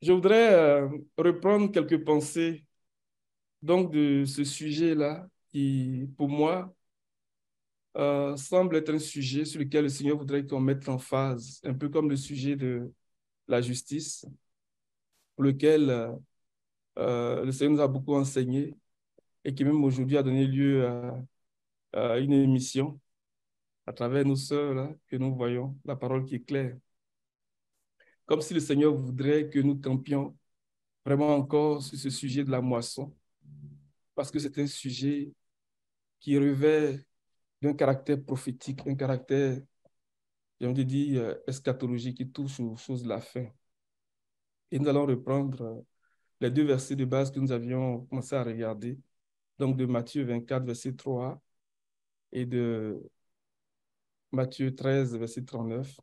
Je voudrais reprendre quelques pensées donc de ce sujet-là qui, pour moi, semble être un sujet sur lequel le Seigneur voudrait qu'on mette en phase, un peu comme le sujet de la justice, pour lequel le Seigneur nous a beaucoup enseigné et qui même aujourd'hui a donné lieu à une émission à travers nos sœurs là, que nous voyons, la parole qui est claire. Comme si le Seigneur voudrait que nous campions vraiment encore sur ce sujet de la moisson, parce que c'est un sujet qui revêt d'un caractère prophétique, un caractère, j'ai envie de dire, eschatologique qui touche aux choses de la fin. Et nous allons reprendre les deux versets de base que nous avions commencé à regarder, donc de Matthieu 24, verset 3 et de Matthieu 13, verset 39,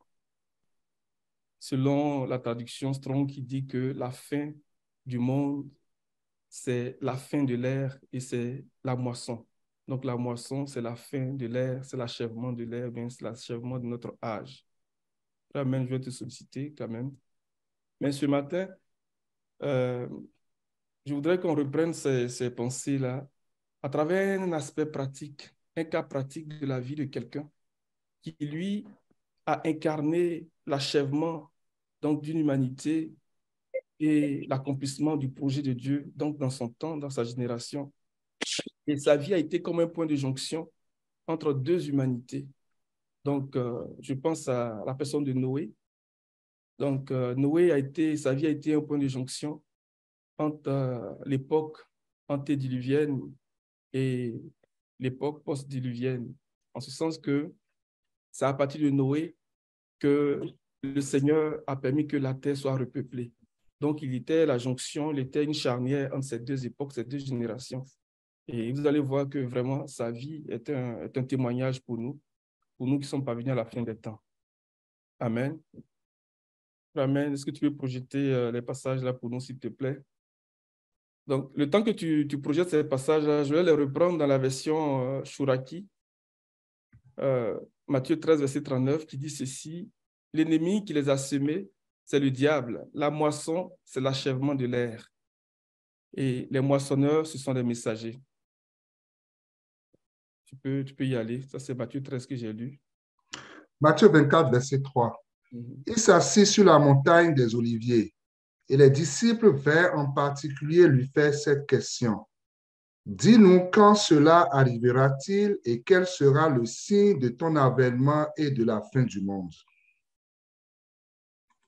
selon la traduction Strong qui dit que la fin du monde, c'est la fin de l'ère et c'est la moisson. Donc la moisson, c'est la fin de l'ère, c'est l'achèvement de l'ère, bien c'est l'achèvement de notre âge. Amen, je vais te solliciter quand même. Mais ce matin, euh, je voudrais qu'on reprenne ces pensées-là à travers un aspect pratique, un cas pratique de la vie de quelqu'un qui, lui, a incarné l'achèvement donc d'une humanité et l'accomplissement du projet de Dieu donc dans son temps, dans sa génération. Et sa vie a été comme un point de jonction entre deux humanités. Donc, je pense à la personne de Noé. Donc, sa vie a été un point de jonction entre l'époque antédiluvienne et l'époque post-diluvienne, en ce sens que c'est à partir de Noé que le Seigneur a permis que la terre soit repeuplée. Donc, il était la jonction, il était une charnière entre ces deux époques, ces deux générations. Et vous allez voir que vraiment, sa vie est un témoignage pour nous qui sommes parvenus à la fin des temps. Amen. Amen. Est-ce que tu peux projeter les passages là pour nous, s'il te plaît? Donc, le temps que tu projettes ces passages-là, je vais les reprendre dans la version Shuraki, Matthieu 13, verset 39, qui dit ceci: l'ennemi qui les a semés, c'est le diable. La moisson, c'est l'achèvement de l'ère. Et les moissonneurs, ce sont des messagers. Tu peux y aller. Ça, c'est Matthieu 13 que j'ai lu. Matthieu 24, verset 3. Mhm. Il s'assit sur la montagne des Oliviers et les disciples vinrent en particulier lui faire cette question. Dis-nous quand cela arrivera-t-il et quel sera le signe de ton avènement et de la fin du monde?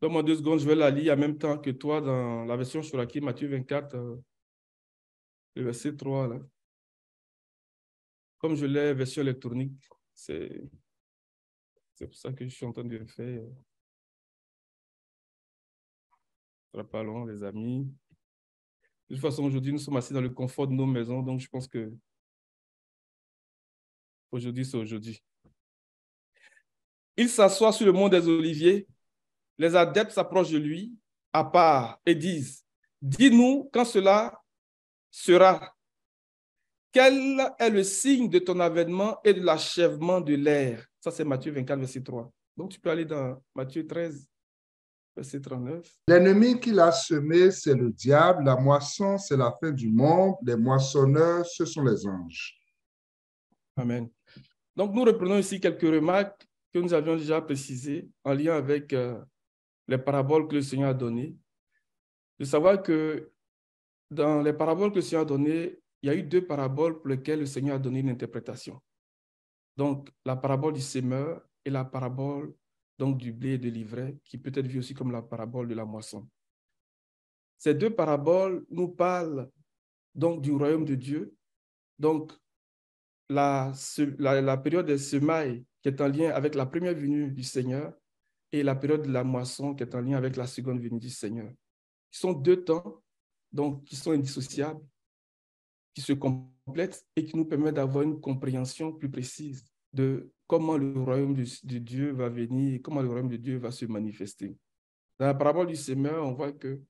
Donne-moi 2 secondes, je vais la lire en même temps que toi dans la version Shuraki, Matthieu 24, le verset 3. Là. Comme je l'ai version électronique, c'est pour ça que je suis en train de le faire. Ce sera pas long, les amis. De toute façon, aujourd'hui, nous sommes assis dans le confort de nos maisons, donc je pense que aujourd'hui, c'est aujourd'hui. Il s'assoit sur le mont des Oliviers. Les adeptes s'approchent de lui à part et disent, dis-nous quand cela sera. Quel est le signe de ton avènement et de l'achèvement de l'ère? Ça, c'est Matthieu 24, verset 3. Donc, tu peux aller dans Matthieu 13, verset 39. L'ennemi qui l'a semé, c'est le diable. La moisson, c'est la fin du monde. Les moissonneurs, ce sont les anges. Amen. Donc, nous reprenons ici quelques remarques que nous avions déjà précisées en lien avec les paraboles que le Seigneur a données. De savoir que dans les paraboles que le Seigneur a données, il y a eu 2 paraboles pour lesquelles le Seigneur a donné une interprétation. Donc, la parabole du semeur et la parabole donc, du blé et de l'ivraie, qui peut être vue aussi comme la parabole de la moisson. Ces 2 paraboles nous parlent donc du royaume de Dieu, donc la période des semailles qui est en lien avec la première venue du Seigneur et la période de la moisson qui est en lien avec la seconde venue du Seigneur. Ce sont 2 temps donc, qui sont indissociables, qui se complètent et qui nous permettent d'avoir une compréhension plus précise de comment le royaume de Dieu va venir et comment le royaume de Dieu va se manifester. Dans la parabole du semeur, on voit que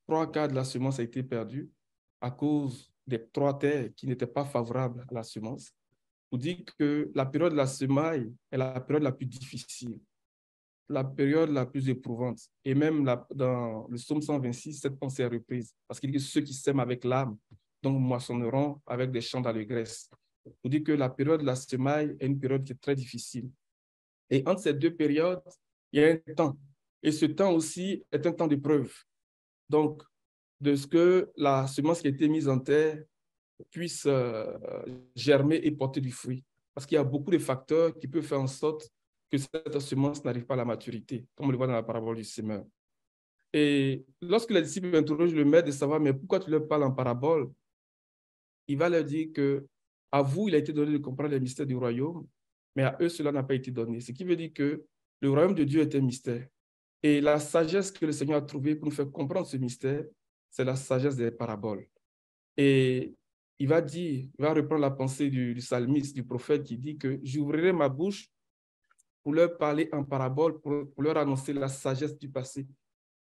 3 quarts de la semence a été perdue à cause des 3 terres qui n'étaient pas favorables à la semence. On dit que la période de la semaille est la période la plus difficile. la période la plus éprouvante. Et même dans le psaume 126, cette pensée est reprise. Parce qu'il dit que ceux qui sèment avec l'âme, donc moissonneront avec des chants d'allégresse. On dit que la période de la semaille est une période qui est très difficile. Et entre ces deux périodes, il y a un temps. Et ce temps aussi est un temps d'épreuve. Donc, de ce que la semence qui a été mise en terre puisse germer et porter du fruit. Parce qu'il y a beaucoup de facteurs qui peuvent faire en sorte que cette semence n'arrive pas à la maturité, comme on le voit dans la parabole du semeur. Et lorsque les disciples interrogent le maître de savoir, mais pourquoi tu leur parles en parabole, il va leur dire que à vous, il a été donné de comprendre les mystères du royaume, mais à eux, cela n'a pas été donné. Ce qui veut dire que le royaume de Dieu est un mystère. Et la sagesse que le Seigneur a trouvée pour nous faire comprendre ce mystère, c'est la sagesse des paraboles. Et il va reprendre la pensée du psalmiste, du prophète qui dit que j'ouvrirai ma bouche pour leur parler en parabole, pour leur annoncer la sagesse du passé.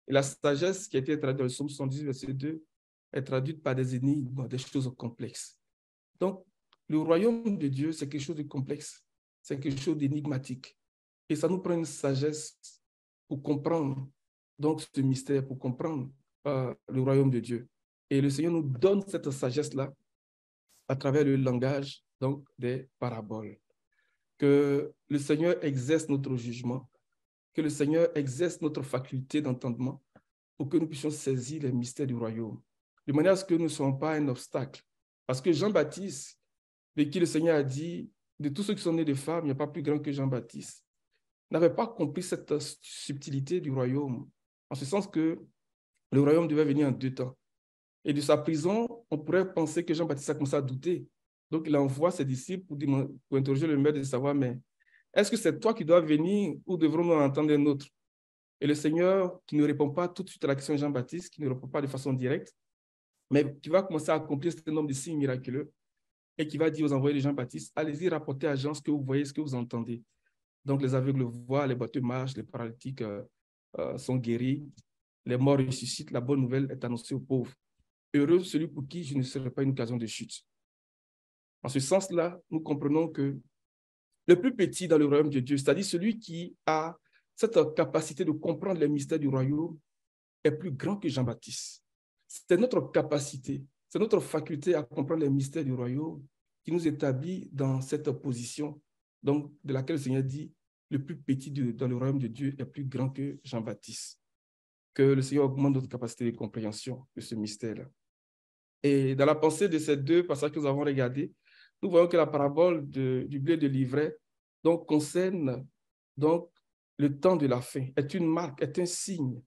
Et la sagesse qui a été traduite dans le psaume 118, verset 2, est traduite par des énigmes, des choses complexes. Donc, le royaume de Dieu, c'est quelque chose de complexe, c'est quelque chose d'énigmatique. Et ça nous prend une sagesse pour comprendre donc ce mystère, pour comprendre le royaume de Dieu. Et le Seigneur nous donne cette sagesse-là à travers le langage donc, des paraboles. Que le Seigneur exerce notre jugement, que le Seigneur exerce notre faculté d'entendement pour que nous puissions saisir les mystères du royaume, de manière à ce que nous ne soyons pas un obstacle. Parce que Jean-Baptiste, de qui le Seigneur a dit, de tous ceux qui sont nés de femmes, il n'y a pas plus grand que Jean-Baptiste, n'avait pas compris cette subtilité du royaume, en ce sens que le royaume devait venir en deux temps. Et de sa prison, on pourrait penser que Jean-Baptiste a commencé à douter. Donc, il envoie ses disciples pour interroger le maître de savoir, mais est-ce que c'est toi qui dois venir ou devrons-nous en entendre un autre? Et le Seigneur, qui ne répond pas tout de suite à la question de Jean-Baptiste, qui ne répond pas de façon directe, mais qui va commencer à accomplir ce nombre de signes miraculeux et qui va dire aux envoyés de Jean-Baptiste, allez-y, rapportez à Jean ce que vous voyez, ce que vous entendez. Donc, les aveugles voient, les boiteux marchent, les paralytiques sont guéris, les morts ressuscitent, la bonne nouvelle est annoncée aux pauvres. Heureux celui pour qui je ne serai pas une occasion de chute. En ce sens-là, nous comprenons que le plus petit dans le royaume de Dieu, c'est-à-dire celui qui a cette capacité de comprendre les mystères du royaume, est plus grand que Jean-Baptiste. C'est notre capacité, c'est notre faculté à comprendre les mystères du royaume qui nous établit dans cette position, donc de laquelle le Seigneur dit, le plus petit dans le royaume de Dieu est plus grand que Jean-Baptiste. Que le Seigneur augmente notre capacité de compréhension de ce mystère-là. Et dans la pensée de ces deux passages que nous avons regardés, nous voyons que la parabole du blé de l'ivraie donc, concerne donc, le temps de la fin, est une marque, est un signe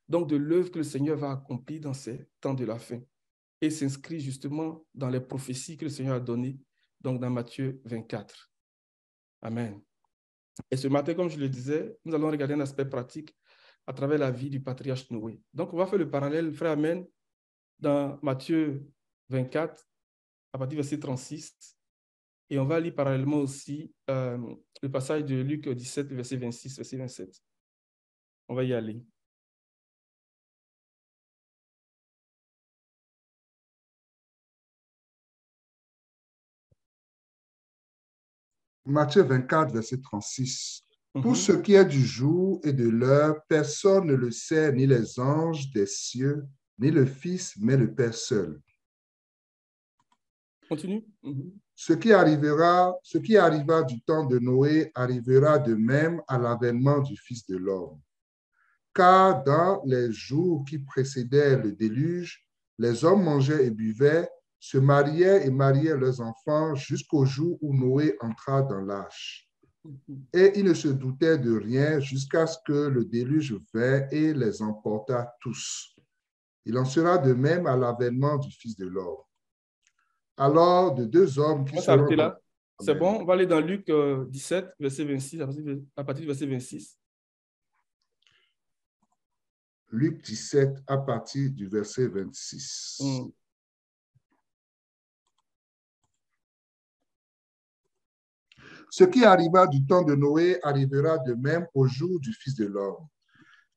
donc, de l'œuvre que le Seigneur va accomplir dans ces temps de la fin et s'inscrit justement dans les prophéties que le Seigneur a données donc, dans Matthieu 24. Amen. Et ce matin, comme je le disais, nous allons regarder un aspect pratique à travers la vie du patriarche Noé. Donc, on va faire le parallèle, frère Amen, dans Matthieu 24, à partir du verset 36. Et on va lire parallèlement aussi le passage de Luc 17, verset 26, verset 27. On va y aller. Matthieu 24, verset 36. Pour ce qui est du jour et de l'heure, personne ne le sait, ni les anges des cieux, ni le Fils, mais le Père seul. Continue. Ce qui arriva du temps de Noé arrivera de même à l'avènement du Fils de l'homme. Car dans les jours qui précédaient le déluge, les hommes mangeaient et buvaient, se mariaient et mariaient leurs enfants jusqu'au jour où Noé entra dans l'arche. Et ils ne se doutaient de rien jusqu'à ce que le déluge vint et les emporta tous. Il en sera de même à l'avènement du Fils de l'homme. Alors, de deux hommes qui seront... s'arrêter là. C'est bon, on va aller dans Luc 17, verset 26, à partir du verset 26. Luc 17, à partir du verset 26. Ce qui arriva du temps de Noé arrivera de même au jour du Fils de l'homme.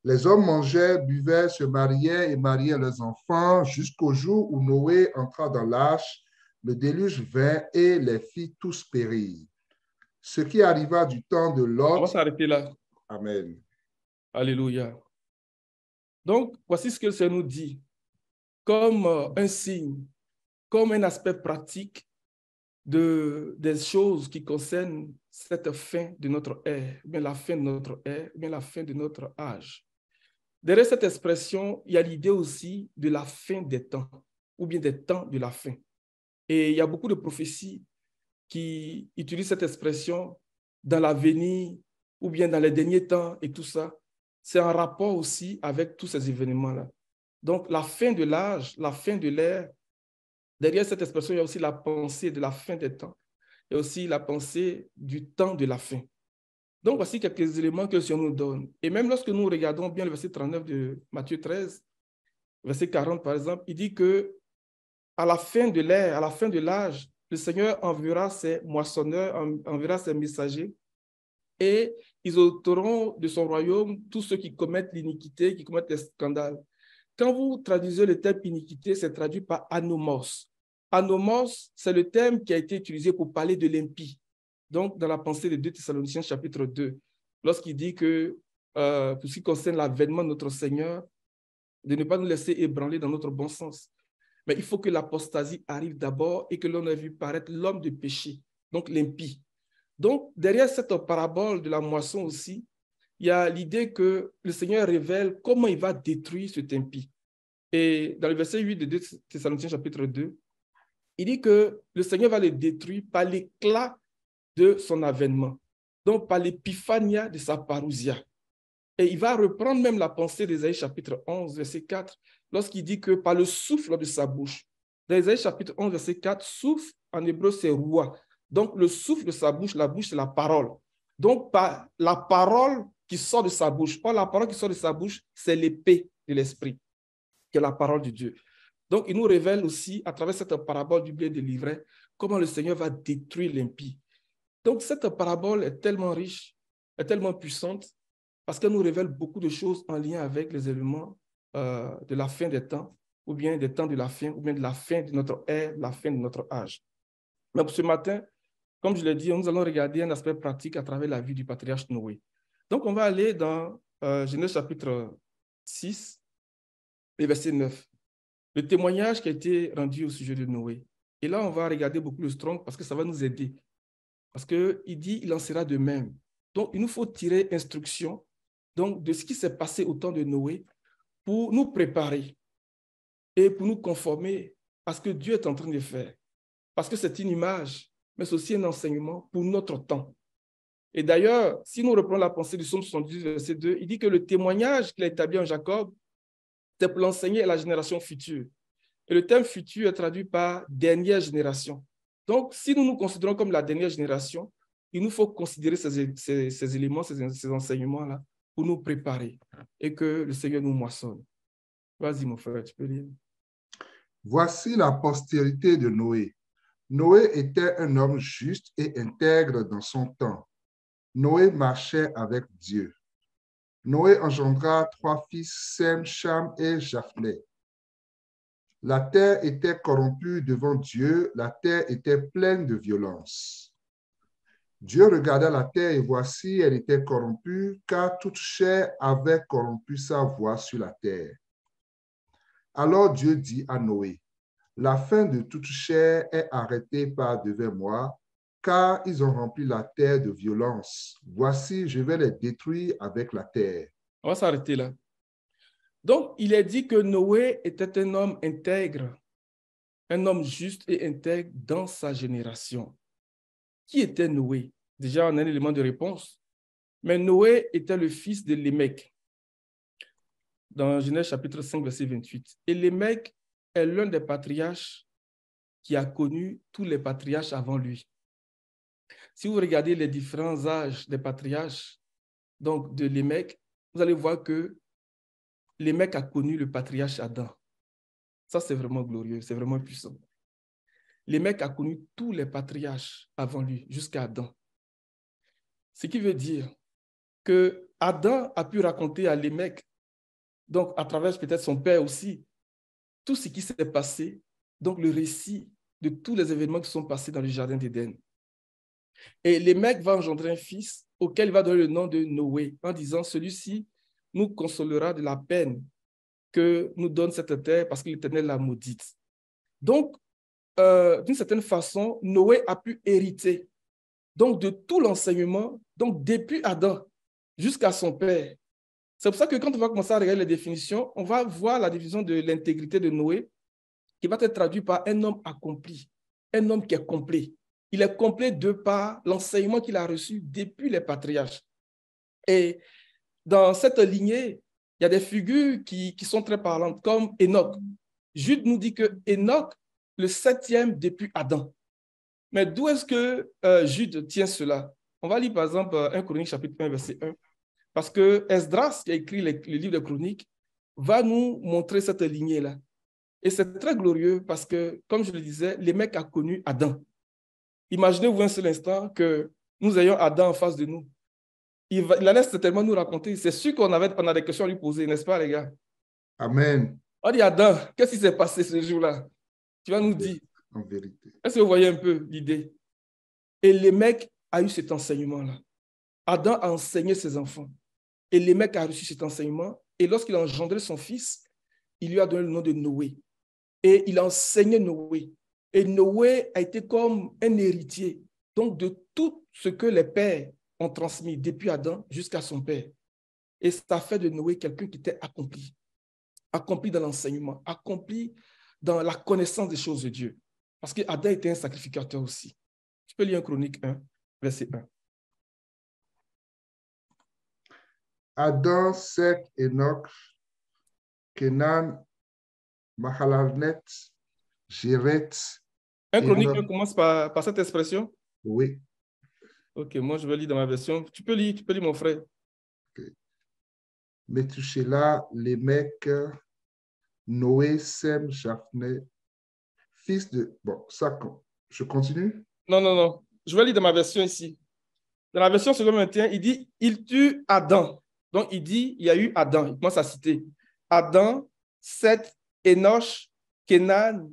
Les hommes mangeaient, buvaient, se mariaient et mariaient leurs enfants jusqu'au jour où Noé entra dans l'arche. Le déluge vint et les fit tous périr. Ce qui arriva du temps de Lot... On va s'arrêter là. Amen. Alléluia. Donc, voici ce que le Seigneur nous dit comme un signe, comme un aspect pratique des choses qui concernent cette fin de notre ère, bien la fin de notre ère, bien la fin de notre âge. Derrière cette expression, il y a l'idée aussi de la fin des temps, ou bien des temps de la fin. Et il y a beaucoup de prophéties qui utilisent cette expression dans l'avenir, ou bien dans les derniers temps et tout ça. C'est en rapport aussi avec tous ces événements-là. Donc, la fin de l'âge, la fin de l'ère, derrière cette expression, il y a aussi la pensée de la fin des temps et aussi la pensée du temps de la fin. Donc, voici quelques éléments que le Seigneur nous donne. Et même lorsque nous regardons bien le verset 39 de Matthieu 13, verset 40 par exemple, il dit que à la fin de l'ère, à la fin de l'âge, le Seigneur enverra ses moissonneurs, enverra ses messagers et ils ôteront de son royaume tous ceux qui commettent l'iniquité, qui commettent les scandales. Quand vous traduisez le terme iniquité, c'est traduit par anomos. Anomos, c'est le terme qui a été utilisé pour parler de l'impie. Donc, dans la pensée de 2 Thessaloniciens chapitre 2, lorsqu'il dit que, pour ce qui concerne l'avènement de notre Seigneur, de ne pas nous laisser ébranler dans notre bon sens. Mais il faut que l'apostasie arrive d'abord et que l'on ait vu paraître l'homme de péché, donc l'impie. Donc, derrière cette parabole de la moisson aussi, il y a l'idée que le Seigneur révèle comment il va détruire cet impie. Et dans le verset 8 de 2 Thessaloniciens chapitre 2, il dit que le Seigneur va le détruire par l'éclat de son avènement, donc par l'épiphania de sa parousia. Et il va reprendre même la pensée d'Ésaïe chapitre 11, verset 4, lorsqu'il dit que par le souffle de sa bouche. Dans Ésaïe chapitre 11, verset 4, souffle en hébreu c'est roi. Donc le souffle de sa bouche, la bouche c'est la parole. Donc par la parole qui sort de sa bouche. Or, la parole qui sort de sa bouche, c'est l'épée de l'esprit, qui est la parole de Dieu. Donc il nous révèle aussi, à travers cette parabole du blé délivré, comment le Seigneur va détruire l'impie. Donc cette parabole est tellement riche, est tellement puissante, parce qu'elle nous révèle beaucoup de choses en lien avec les éléments de la fin des temps, ou bien des temps de la fin, ou bien de la fin de notre ère, la fin de notre âge. Mais pour ce matin, comme je l'ai dit, nous allons regarder un aspect pratique à travers la vie du patriarche Noé. Donc, on va aller dans Genèse chapitre 6, et verset 9. Le témoignage qui a été rendu au sujet de Noé. Et là, on va regarder beaucoup le strong parce que ça va nous aider. Parce qu'il dit, il en sera de même. Donc, il nous faut tirer instruction donc, de ce qui s'est passé au temps de Noé pour nous préparer et pour nous conformer à ce que Dieu est en train de faire. Parce que c'est une image, mais c'est aussi un enseignement pour notre temps. Et d'ailleurs, si nous reprenons la pensée du psaume 78, verset 2, il dit que le témoignage qu'il a établi en Jacob, c'est pour l'enseigner à la génération future. Et le terme futur est traduit par dernière génération. Donc, si nous nous considérons comme la dernière génération, il nous faut considérer ces éléments, ces enseignements-là pour nous préparer et que le Seigneur nous moissonne. Vas-y, mon frère, tu peux lire. Voici la postérité de Noé. Noé était un homme juste et intègre dans son temps. Noé marchait avec Dieu. Noé engendra 3 fils, Sem, Cham et Japhlet. La terre était corrompue devant Dieu, la terre était pleine de violence. Dieu regarda la terre et voici, elle était corrompue, car toute chair avait corrompu sa voie sur la terre. Alors Dieu dit à Noé, la fin de toute chair est arrêtée par devant moi, car ils ont rempli la terre de violence. Voici, je vais les détruire avec la terre. On va s'arrêter là. Donc, il est dit que Noé était un homme intègre, un homme juste et intègre dans sa génération. Qui était Noé? Déjà, on a un élément de réponse. Mais Noé était le fils de Lémec, dans Genèse chapitre 5, verset 28. Et Lémec est l'un des patriarches qui a connu tous les patriarches avant lui. Si vous regardez les différents âges des patriarches, donc de Lémec, vous allez voir que Lémec a connu le patriarche Adam. Ça, c'est vraiment glorieux, c'est vraiment puissant. Lémec a connu tous les patriarches avant lui, jusqu'à Adam. Ce qui veut dire que Adam a pu raconter à Lémec, donc à travers peut-être son père aussi, tout ce qui s'est passé, donc le récit de tous les événements qui sont passés dans le jardin d'Éden. Et Lémec va engendrer un fils auquel il va donner le nom de Noé, en disant celui-ci nous consolera de la peine que nous donne cette terre parce que l'Éternel l'a maudite. Donc, d'une certaine façon, Noé a pu hériter donc de tout l'enseignement, donc depuis Adam jusqu'à son père. C'est pour ça que quand on va commencer à regarder les définitions, on va voir la définition de l'intégrité de Noé qui va être traduite par un homme accompli, un homme qui est complet. Il est complet de par l'enseignement qu'il a reçu depuis les patriarches. Et dans cette lignée, il y a des figures qui sont très parlantes, comme Enoch. Jude nous dit que Enoch, le 7e depuis Adam. Mais d'où est-ce que Jude tient cela? On va lire par exemple 1 Chronique chapitre 1, verset 1. Parce que Esdras, qui a écrit le livre de Chroniques, va nous montrer cette lignée-là. Et c'est très glorieux parce que, comme je le disais, les mecs ont connu Adam. Imaginez-vous un seul instant que nous ayons Adam en face de nous. Il allait certainement nous raconter. C'est sûr qu'on a des questions à lui poser, n'est-ce pas, les gars? Amen. On dit, Adam, qu'est-ce qui s'est passé ce jour-là? Tu vas nous dire. En vérité. Est-ce que vous voyez un peu l'idée? Et les mecs ont eu cet enseignement-là. Adam a enseigné ses enfants. Et les mecs ont reçu cet enseignement. Et lorsqu'il a engendré son fils, il lui a donné le nom de Noé. Et il a enseigné Noé. Et Noé a été comme un héritier, donc de tout ce que les pères ont transmis depuis Adam jusqu'à son père. Et ça fait de Noé quelqu'un qui était accompli. Accompli dans l'enseignement, accompli dans la connaissance des choses de Dieu. Parce qu'Adam était un sacrificateur aussi. Tu peux lire un Chronique 1, verset 1. Adam, Seth, Enoch, Kenan, Mahalalnet, Jéret. Un Chronique 1 commence par cette expression? Oui. Ok, moi je vais lire dans ma version. Tu peux lire mon frère. Okay. Methuselah, Lémec, Noé, Sem, Japhné, fils de... Bon, ça, je continue? Non. Je vais lire dans ma version ici. Dans la version seconde 21, il dit « Il tue Adam ». Donc, il dit « Il y a eu Adam ». Il commence à citer Adam, Seth, Enoch, Kenan,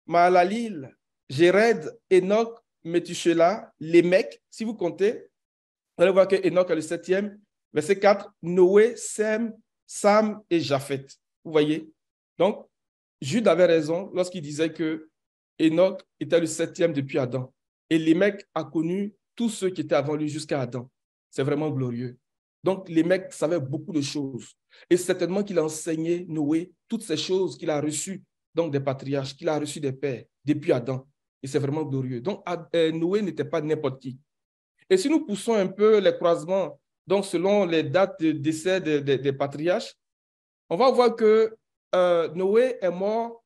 Mahalalil, Jéred, Enoch, Methuselah, Lémec. Si vous comptez, vous allez voir que Enoch est le 7e. Verset 4, Noé, Sem, Sam et Japheth. Vous voyez? Donc, Jude avait raison lorsqu'il disait que Enoch était le 7e depuis Adam. Et Lémec a connu tous ceux qui étaient avant lui jusqu'à Adam. C'est vraiment glorieux. Donc, Lémec savait beaucoup de choses. Et certainement qu'il a enseigné Noé toutes ces choses qu'il a reçues donc des patriarches, qu'il a reçues des pères depuis Adam. Et c'est vraiment glorieux. Donc, Noé n'était pas n'importe qui. Et si nous poussons un peu les croisements, donc selon les dates de décès des patriarches, on va voir que Noé est mort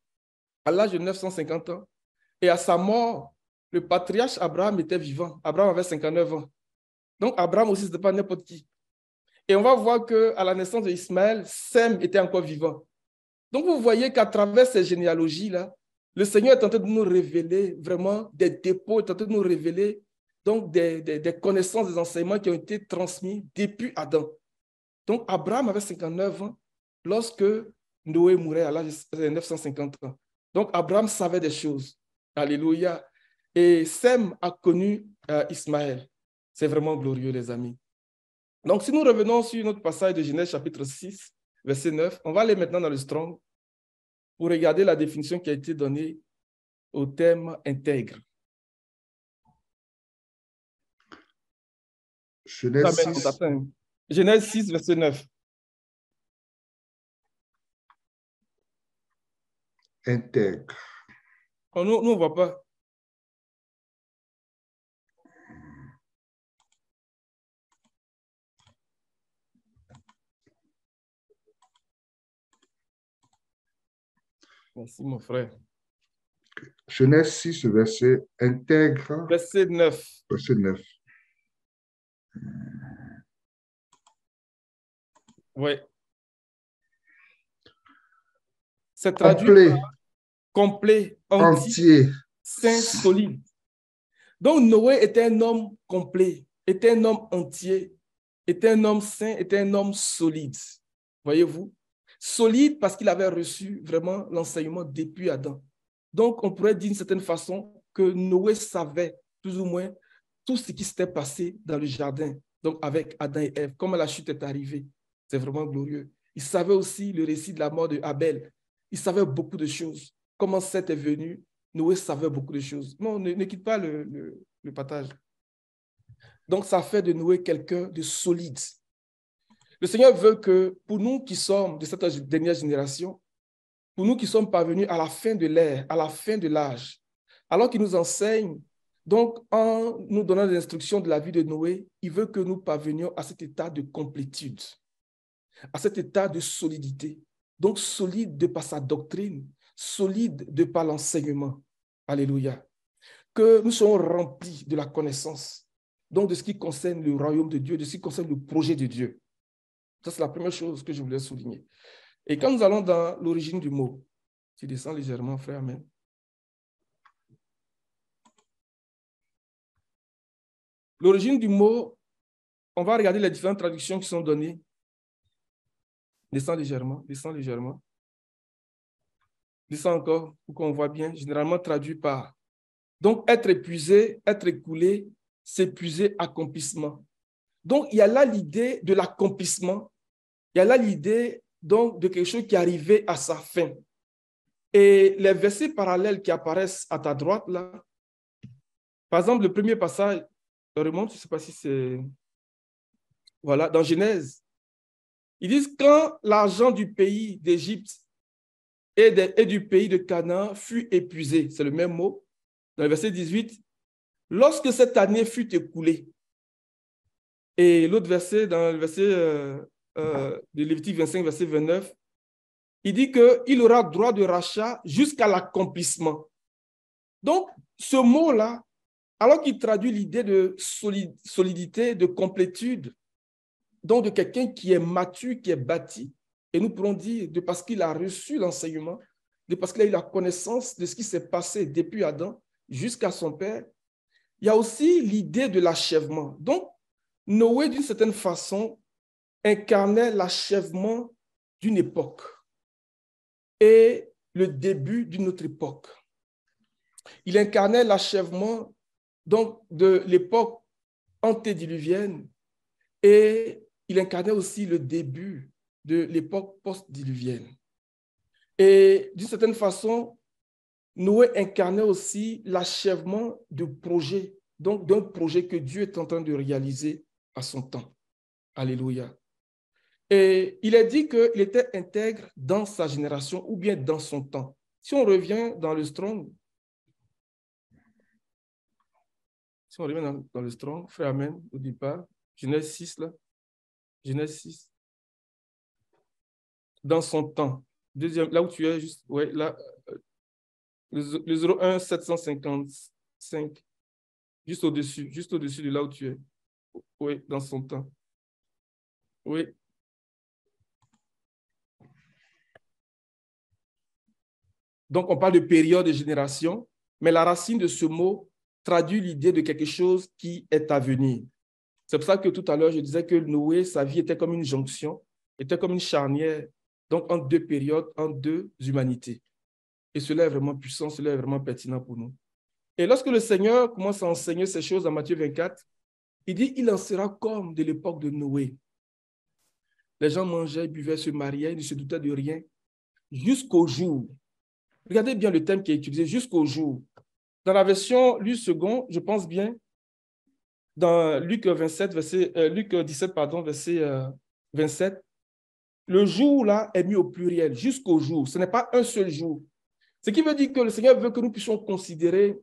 à l'âge de 950 ans. Et à sa mort, le patriarche Abraham était vivant. Abraham avait 59 ans. Donc, Abraham aussi, ce n'était pas n'importe qui. Et on va voir qu'à la naissance d'Ismaël, Sem était encore vivant. Donc, vous voyez qu'à travers ces généalogies-là, le Seigneur est en train de nous révéler vraiment des dépôts, est en train de nous révéler donc des connaissances, des enseignements qui ont été transmis depuis Adam. Donc, Abraham avait 59 ans lorsque Noé mourait à l'âge de 950 ans. Donc, Abraham savait des choses. Alléluia. Et Sem a connu Ismaël. C'est vraiment glorieux, les amis. Donc, si nous revenons sur notre passage de Genèse chapitre 6, verset 9, on va aller maintenant dans le Strong pour regarder la définition qui a été donnée au terme intègre. Genèse 6, verset 9. Intègre. Oh, nous, on ne voit pas. Merci, mon frère. Genèse 6, verset intègre. Verset 9. Verset 9. Oui. C'est traduit complet, entier, saint, solide. Donc, Noé était un homme complet, était un homme entier, était un homme saint, était un homme solide. Voyez-vous? Solide parce qu'il avait reçu vraiment l'enseignement depuis Adam. Donc, on pourrait dire d'une certaine façon que Noé savait plus ou moins tout ce qui s'était passé dans le jardin, donc avec Adam et Ève, comment la chute est arrivée. C'est vraiment glorieux. Il savait aussi le récit de la mort de Abel. Il savait beaucoup de choses. Comment Seth est venu, Noé savait beaucoup de choses. Non, ne quitte pas le partage. Donc, ça fait de Noé quelqu'un de solide. Le Seigneur veut que pour nous qui sommes de cette dernière génération, pour nous qui sommes parvenus à la fin de l'ère, à la fin de l'âge, alors qu'il nous enseigne, donc en nous donnant des instructions de la vie de Noé, il veut que nous parvenions à cet état de complétude, à cet état de solidité. Donc solide de par sa doctrine, solide de par l'enseignement. Alléluia. Que nous soyons remplis de la connaissance, donc de ce qui concerne le royaume de Dieu, de ce qui concerne le projet de Dieu. Ça, c'est la première chose que je voulais souligner. Et quand nous allons dans l'origine du mot, tu descends légèrement, frère, amen. L'origine du mot, on va regarder les différentes traductions qui sont données. Descends légèrement, descends légèrement. Descends encore pour qu'on voit bien, généralement traduit par. Donc, être épuisé, être écoulé, s'épuiser, accomplissement. Donc, il y a là l'idée de l'accomplissement. Il y a là l'idée donc de quelque chose qui est arrivé à sa fin. Et les versets parallèles qui apparaissent à ta droite, là, par exemple, le premier passage, remonte, je ne sais pas si c'est... Voilà, dans Genèse, ils disent quand l'argent du pays d'Égypte et du pays de Canaan fut épuisé, c'est le même mot, dans le verset 18, lorsque cette année fut écoulée. Et l'autre verset, dans le verset de Lévitique 25, verset 29, il dit qu'il aura droit de rachat jusqu'à l'accomplissement. Donc, ce mot-là, alors qu'il traduit l'idée de solidité, de complétude, donc de quelqu'un qui est mature, qui est bâti, et nous pourrons dire, de parce qu'il a reçu l'enseignement, de parce qu'il a eu la connaissance de ce qui s'est passé depuis Adam jusqu'à son père, il y a aussi l'idée de l'achèvement. Donc, Noé, d'une certaine façon, incarnait l'achèvement d'une époque et le début d'une autre époque. Il incarnait l'achèvement donc de l'époque antédiluvienne et il incarnait aussi le début de l'époque post-diluvienne. Et d'une certaine façon, Noé incarnait aussi l'achèvement du projet, donc d'un projet que Dieu est en train de réaliser à son temps. Alléluia. Et il est dit qu'il était intègre dans sa génération ou bien dans son temps. Si on revient dans le Strong, frère Amen, au départ, Genèse 6, là, Genèse 6, dans son temps. Deuxième, là où tu es, juste, ouais, là, le 01 755, juste au-dessus de là où tu es. Oui, dans son temps. Oui. Donc, on parle de période de génération, mais la racine de ce mot traduit l'idée de quelque chose qui est à venir. C'est pour ça que tout à l'heure, je disais que Noé, sa vie était comme une jonction, était comme une charnière, donc entre deux périodes, entre deux humanités. Et cela est vraiment puissant, cela est vraiment pertinent pour nous. Et lorsque le Seigneur commence à enseigner ces choses dans Matthieu 24, il dit, il en sera comme de l'époque de Noé. Les gens mangeaient, buvaient, se mariaient, ils ne se doutaient de rien, jusqu'au jour. Regardez bien le thème qui est utilisé, jusqu'au jour. Dans la version Luc second, je pense bien, dans Luc 17, verset 27, le jour là est mis au pluriel, jusqu'au jour. Ce n'est pas un seul jour. Ce qui veut dire que le Seigneur veut que nous puissions considérer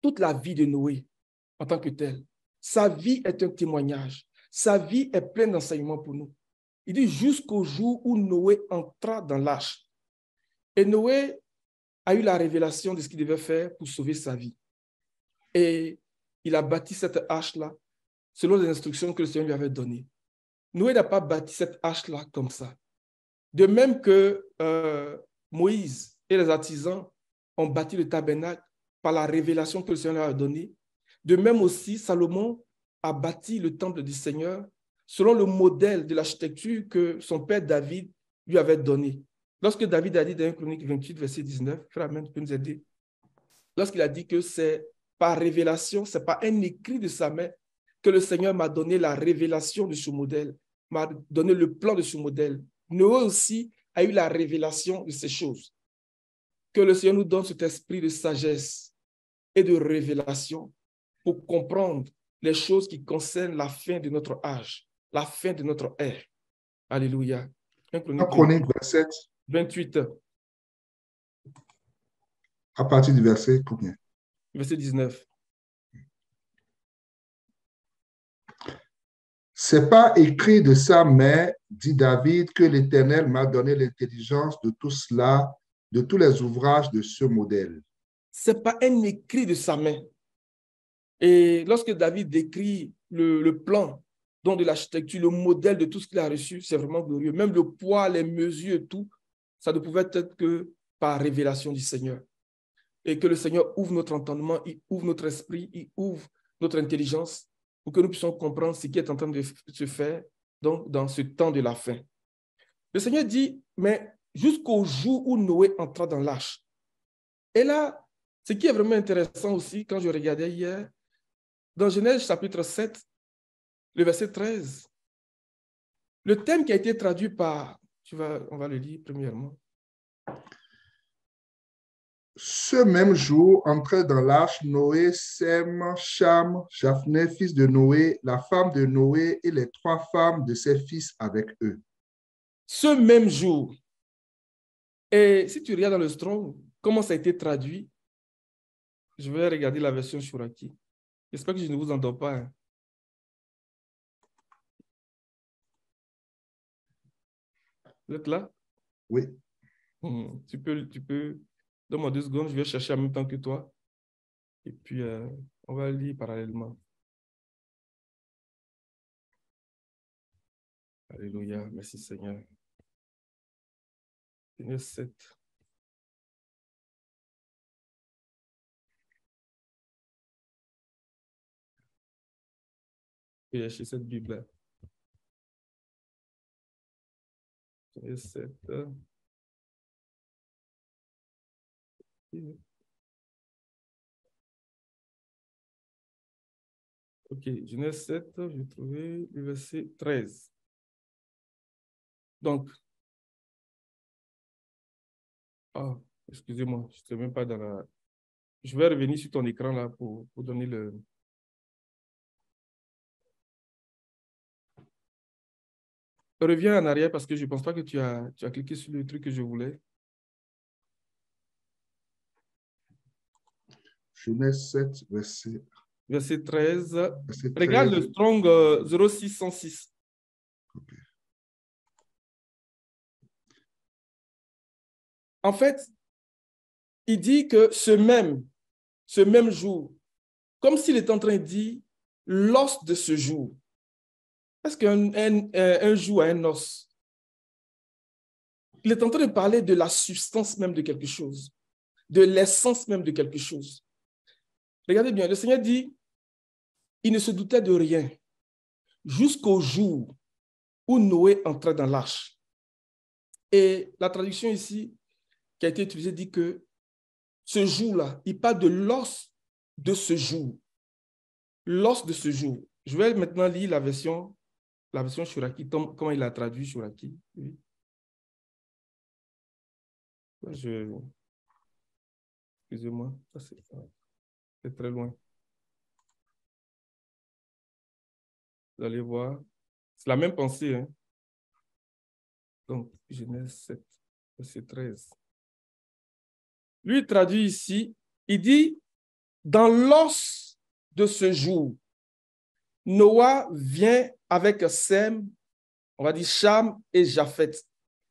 toute la vie de Noé en tant que tel. Sa vie est un témoignage. Sa vie est pleine d'enseignements pour nous. Il dit jusqu'au jour où Noé entra dans l'arche. Et Noé a eu la révélation de ce qu'il devait faire pour sauver sa vie. Et il a bâti cette arche-là selon les instructions que le Seigneur lui avait données. Noé n'a pas bâti cette arche-là comme ça. De même que Moïse et les artisans ont bâti le tabernacle par la révélation que le Seigneur leur a donnée, de même aussi Salomon a bâti le temple du Seigneur selon le modèle de l'architecture que son père David lui avait donné. Lorsque David a dit dans 1 Chronique 28, verset 19, frère Amen, tu peux nous aider? Lorsqu'il a dit que c'est par révélation, c'est par un écrit de sa main que le Seigneur m'a donné la révélation de ce modèle, m'a donné le plan de ce modèle. Noé aussi a eu la révélation de ces choses. Que le Seigneur nous donne cet esprit de sagesse et de révélation pour comprendre les choses qui concernent la fin de notre âge, la fin de notre ère. Alléluia. 1 1 Chronique Chronique 27, 28, à partir du verset combien? verset 19. C'est pas écrit de sa main, dit David, que l'Éternel m'a donné l'intelligence de tout cela, de tous les ouvrages de ce modèle. Ce n'est pas un écrit de sa main. Et lorsque David décrit le plan, donc de l'architecture, le modèle de tout ce qu'il a reçu, c'est vraiment glorieux. Même le poids, les mesures et tout, ça ne pouvait être que par révélation du Seigneur. Et que le Seigneur ouvre notre entendement, il ouvre notre esprit, il ouvre notre intelligence pour que nous puissions comprendre ce qui est en train de se faire donc, dans ce temps de la fin. Le Seigneur dit, mais jusqu'au jour où Noé entra dans l'arche. Et là, ce qui est vraiment intéressant aussi, quand je regardais hier, dans Genèse chapitre 7, le verset 13, le thème qui a été traduit par, on va le lire premièrement. Ce même jour, entraient dans l'arche Noé, Sem, Cham, Japhné, fils de Noé, la femme de Noé et les 3 femmes de ses fils avec eux. Ce même jour. Et si tu regardes dans le Strong, comment ça a été traduit, je vais regarder la version Shuraki. J'espère que je ne vous entends pas. Hein. Vous êtes là? Oui. Tu peux. Donne-moi 2 secondes, je vais chercher en même temps que toi. Et puis, on va lire parallèlement. Alléluia. Merci Seigneur. Genèse 7. Je vais chercher cette Bible-là. Genèse 7. Ok, Genèse 7, je vais trouver le verset 13. Donc, excusez-moi, je ne suis même pas dans la... Je vais revenir sur ton écran là pour donner le... Reviens en arrière parce que je ne pense pas que tu as cliqué sur le truc que je voulais. Genèse 7, Verset 13. verset 13. Regarde le Strong 0606. Okay. En fait, il dit que ce même jour, comme s'il est en train de dire l'os de ce jour. Est-ce qu'un jour a un os? Il est en train de parler de la substance même de quelque chose, de l'essence même de quelque chose. Regardez bien, le Seigneur dit, il ne se doutait de rien jusqu'au jour où Noé entrait dans l'arche. Et la traduction ici qui a été utilisée dit que ce jour-là, il parle de l'os de ce jour. L'os de ce jour. Je vais maintenant lire la version Shuraki, comment il a traduit Shuraki. Oui. Excusez-moi, c'est très loin. Vous allez voir. C'est la même pensée. Hein? Donc, Genèse 7, verset 13. Lui, il traduit ici, il dit, dans l'os de ce jour, Noah vient avec Sem, on va dire Cham et Japheth,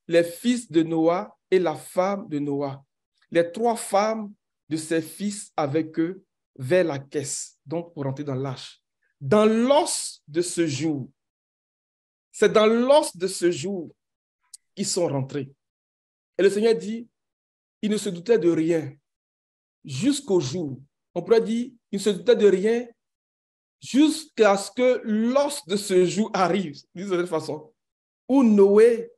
les fils de Noah et la femme de Noah, les 3 femmes de ses fils avec eux vers la caisse, donc pour entrer dans l'arche. Dans l'os de ce jour, c'est dans l'os de ce jour qu'ils sont rentrés. Et le Seigneur dit, il ne se doutait de rien jusqu'au jour. On pourrait dire, il ne se doutait de rien jusqu'à ce que l'os de ce jour arrive, de cette façon, où Noé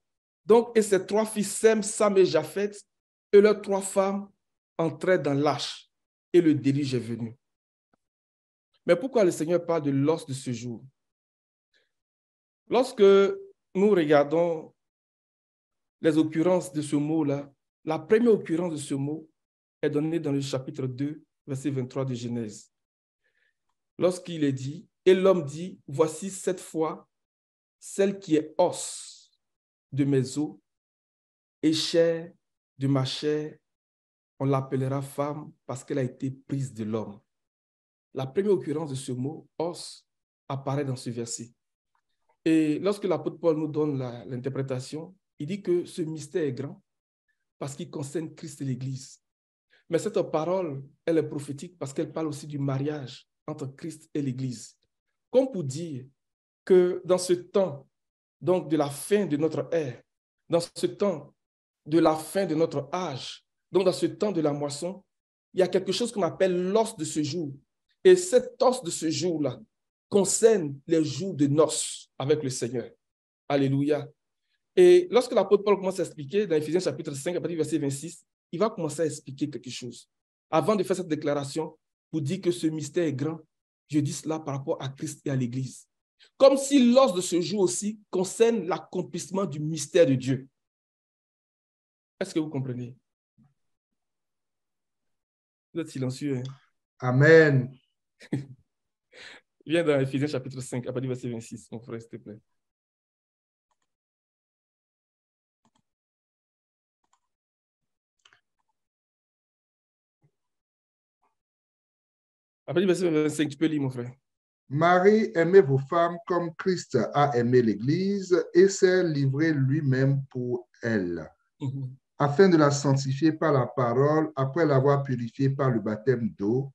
donc, et ses 3 fils, Sem, Sam et Japheth, et leurs 3 femmes entraient dans l'arche, et le déluge est venu. Mais pourquoi le Seigneur parle de l'os de ce jour? Lorsque nous regardons les occurrences de ce mot-là, la première occurrence de ce mot est donnée dans le chapitre 2, verset 23 de Genèse. Lorsqu'il est dit, et l'homme dit, voici cette fois celle qui est os de mes os et chair de ma chair, on l'appellera femme parce qu'elle a été prise de l'homme. La première occurrence de ce mot, os, apparaît dans ce verset. Et lorsque l'apôtre Paul nous donne l'interprétation, il dit que ce mystère est grand parce qu'il concerne Christ et l'Église. Mais cette parole, elle est prophétique parce qu'elle parle aussi du mariage entre Christ et l'Église. Comme pour dire que dans ce temps, donc de la fin de notre ère, dans ce temps de la fin de notre âge, donc dans ce temps de la moisson, il y a quelque chose qu'on appelle l'os de ce jour. Et cet os de ce jour-là concerne les jours de noces avec le Seigneur. Alléluia. Et lorsque l'apôtre Paul commence à expliquer dans Éphésiens chapitre 5, à partir du verset 26, il va commencer à expliquer quelque chose. Avant de faire cette déclaration, pour dire que ce mystère est grand, je dis cela par rapport à Christ et à l'Église. Comme si l'os de ce jour aussi concerne l'accomplissement du mystère de Dieu. Est-ce que vous comprenez? Vous êtes silencieux. Hein? Amen. Viens dans Éphésiens chapitre 5, à partir du verset 26, mon frère, s'il te plaît. À partir du verset 25, tu peux lire, mon frère. Marie, aimez vos femmes comme Christ a aimé l'Église et s'est livré lui-même pour elle, afin de la sanctifier par la parole, après l'avoir purifiée par le baptême d'eau,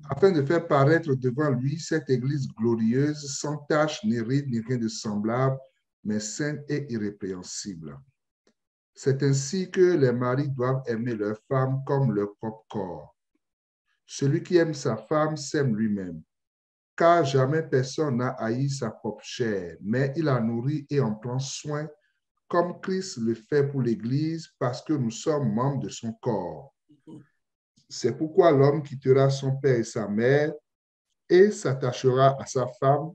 afin de faire paraître devant lui cette Église glorieuse, sans tache, ni ride, ni rien de semblable, mais sainte et irrépréhensible. C'est ainsi que les maris doivent aimer leurs femmes comme leur propre corps. Celui qui aime sa femme s'aime lui-même, car jamais personne n'a haï sa propre chair, mais il la nourrit et en prend soin, comme Christ le fait pour l'Église, parce que nous sommes membres de son corps. C'est pourquoi l'homme quittera son père et sa mère et s'attachera à sa femme,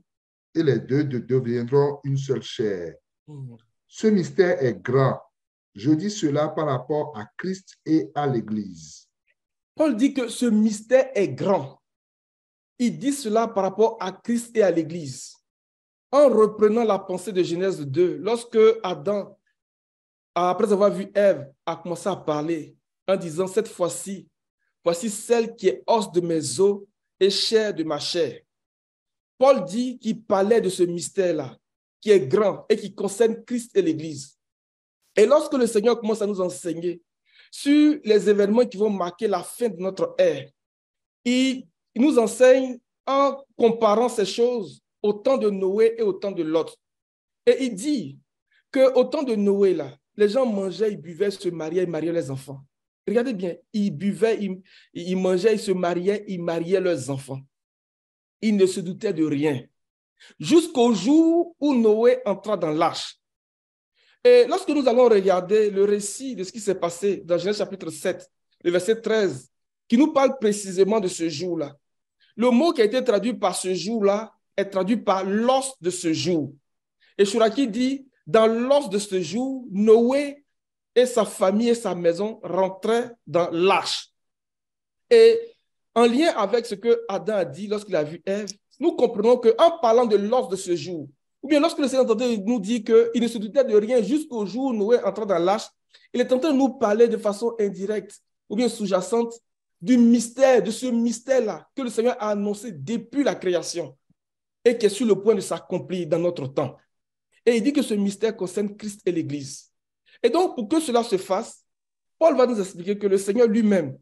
et les deux deviendront une seule chair. Ce mystère est grand. Je dis cela par rapport à Christ et à l'Église. Paul dit que ce mystère est grand. Il dit cela par rapport à Christ et à l'Église. En reprenant la pensée de Genèse 2, lorsque Adam, après avoir vu Ève, a commencé à parler en disant, cette fois-ci, voici celle qui est os de mes os et chair de ma chair. Paul dit qu'il parlait de ce mystère-là, qui est grand et qui concerne Christ et l'Église. Et lorsque le Seigneur commence à nous enseigner sur les événements qui vont marquer la fin de notre ère, il nous enseigne en comparant ces choses au temps de Noé et au temps de Lot. Et il dit qu'au temps de Noé, là, les gens mangeaient, ils buvaient, se mariaient, ils mariaient les enfants. Regardez bien, ils buvaient, ils mangeaient, ils se mariaient, ils mariaient leurs enfants. Ils ne se doutaient de rien. Jusqu'au jour où Noé entra dans l'arche. Et lorsque nous allons regarder le récit de ce qui s'est passé dans Genèse chapitre 7, le verset 13, qui nous parle précisément de ce jour-là, le mot qui a été traduit par ce jour-là est traduit par l'os de ce jour. Et Chouraki dit, dans l'os de ce jour, Noé et sa famille et sa maison rentraient dans l'arche. Et en lien avec ce que Adam a dit lorsqu'il a vu Ève, nous comprenons qu'en parlant de l'os de ce jour, ou bien lorsque le Seigneur nous dit qu'il ne se doutait de rien jusqu'au jour où Noé entra dans l'arche, il est en train de nous parler de façon indirecte ou bien sous-jacente du mystère, de ce mystère-là que le Seigneur a annoncé depuis la création et qui est sur le point de s'accomplir dans notre temps. Et il dit que ce mystère concerne Christ et l'Église. Et donc, pour que cela se fasse, Paul va nous expliquer que le Seigneur lui-même,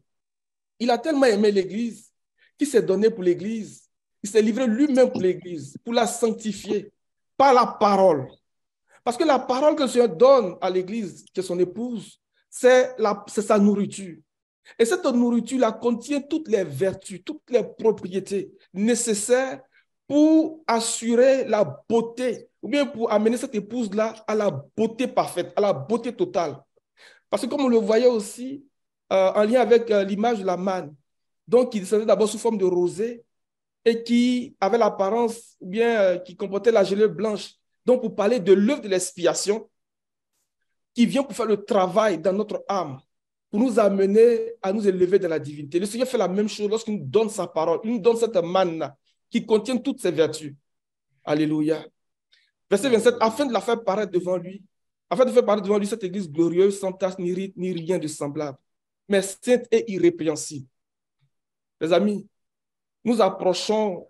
il a tellement aimé l'Église qu'il s'est donné pour l'Église. Il s'est livré lui-même pour l'Église, pour la sanctifier par la parole. Parce que la parole que le Seigneur donne à l'Église, qui est son épouse, c'est sa nourriture. Et cette nourriture-là contient toutes les vertus, toutes les propriétés nécessaires pour assurer la beauté, ou bien pour amener cette épouse-là à la beauté parfaite, à la beauté totale. Parce que comme on le voyait aussi, en lien avec l'image de la manne, donc qui descendait d'abord sous forme de rosée et qui avait l'apparence, ou bien qui comportait la gelée blanche, Donc, pour parler de l'œuvre de l'expiation qui vient pour faire le travail dans notre âme, pour nous amener à nous élever dans la divinité. Le Seigneur fait la même chose lorsqu'il nous donne sa parole. Il nous donne cette manne qui contient toutes ses vertus. Alléluia. Verset 27, afin de la faire paraître devant lui, afin de faire paraître devant lui cette église glorieuse, sans tache ni rite, ni rien de semblable, mais sainte et irrépréhensible. Les amis, nous approchons,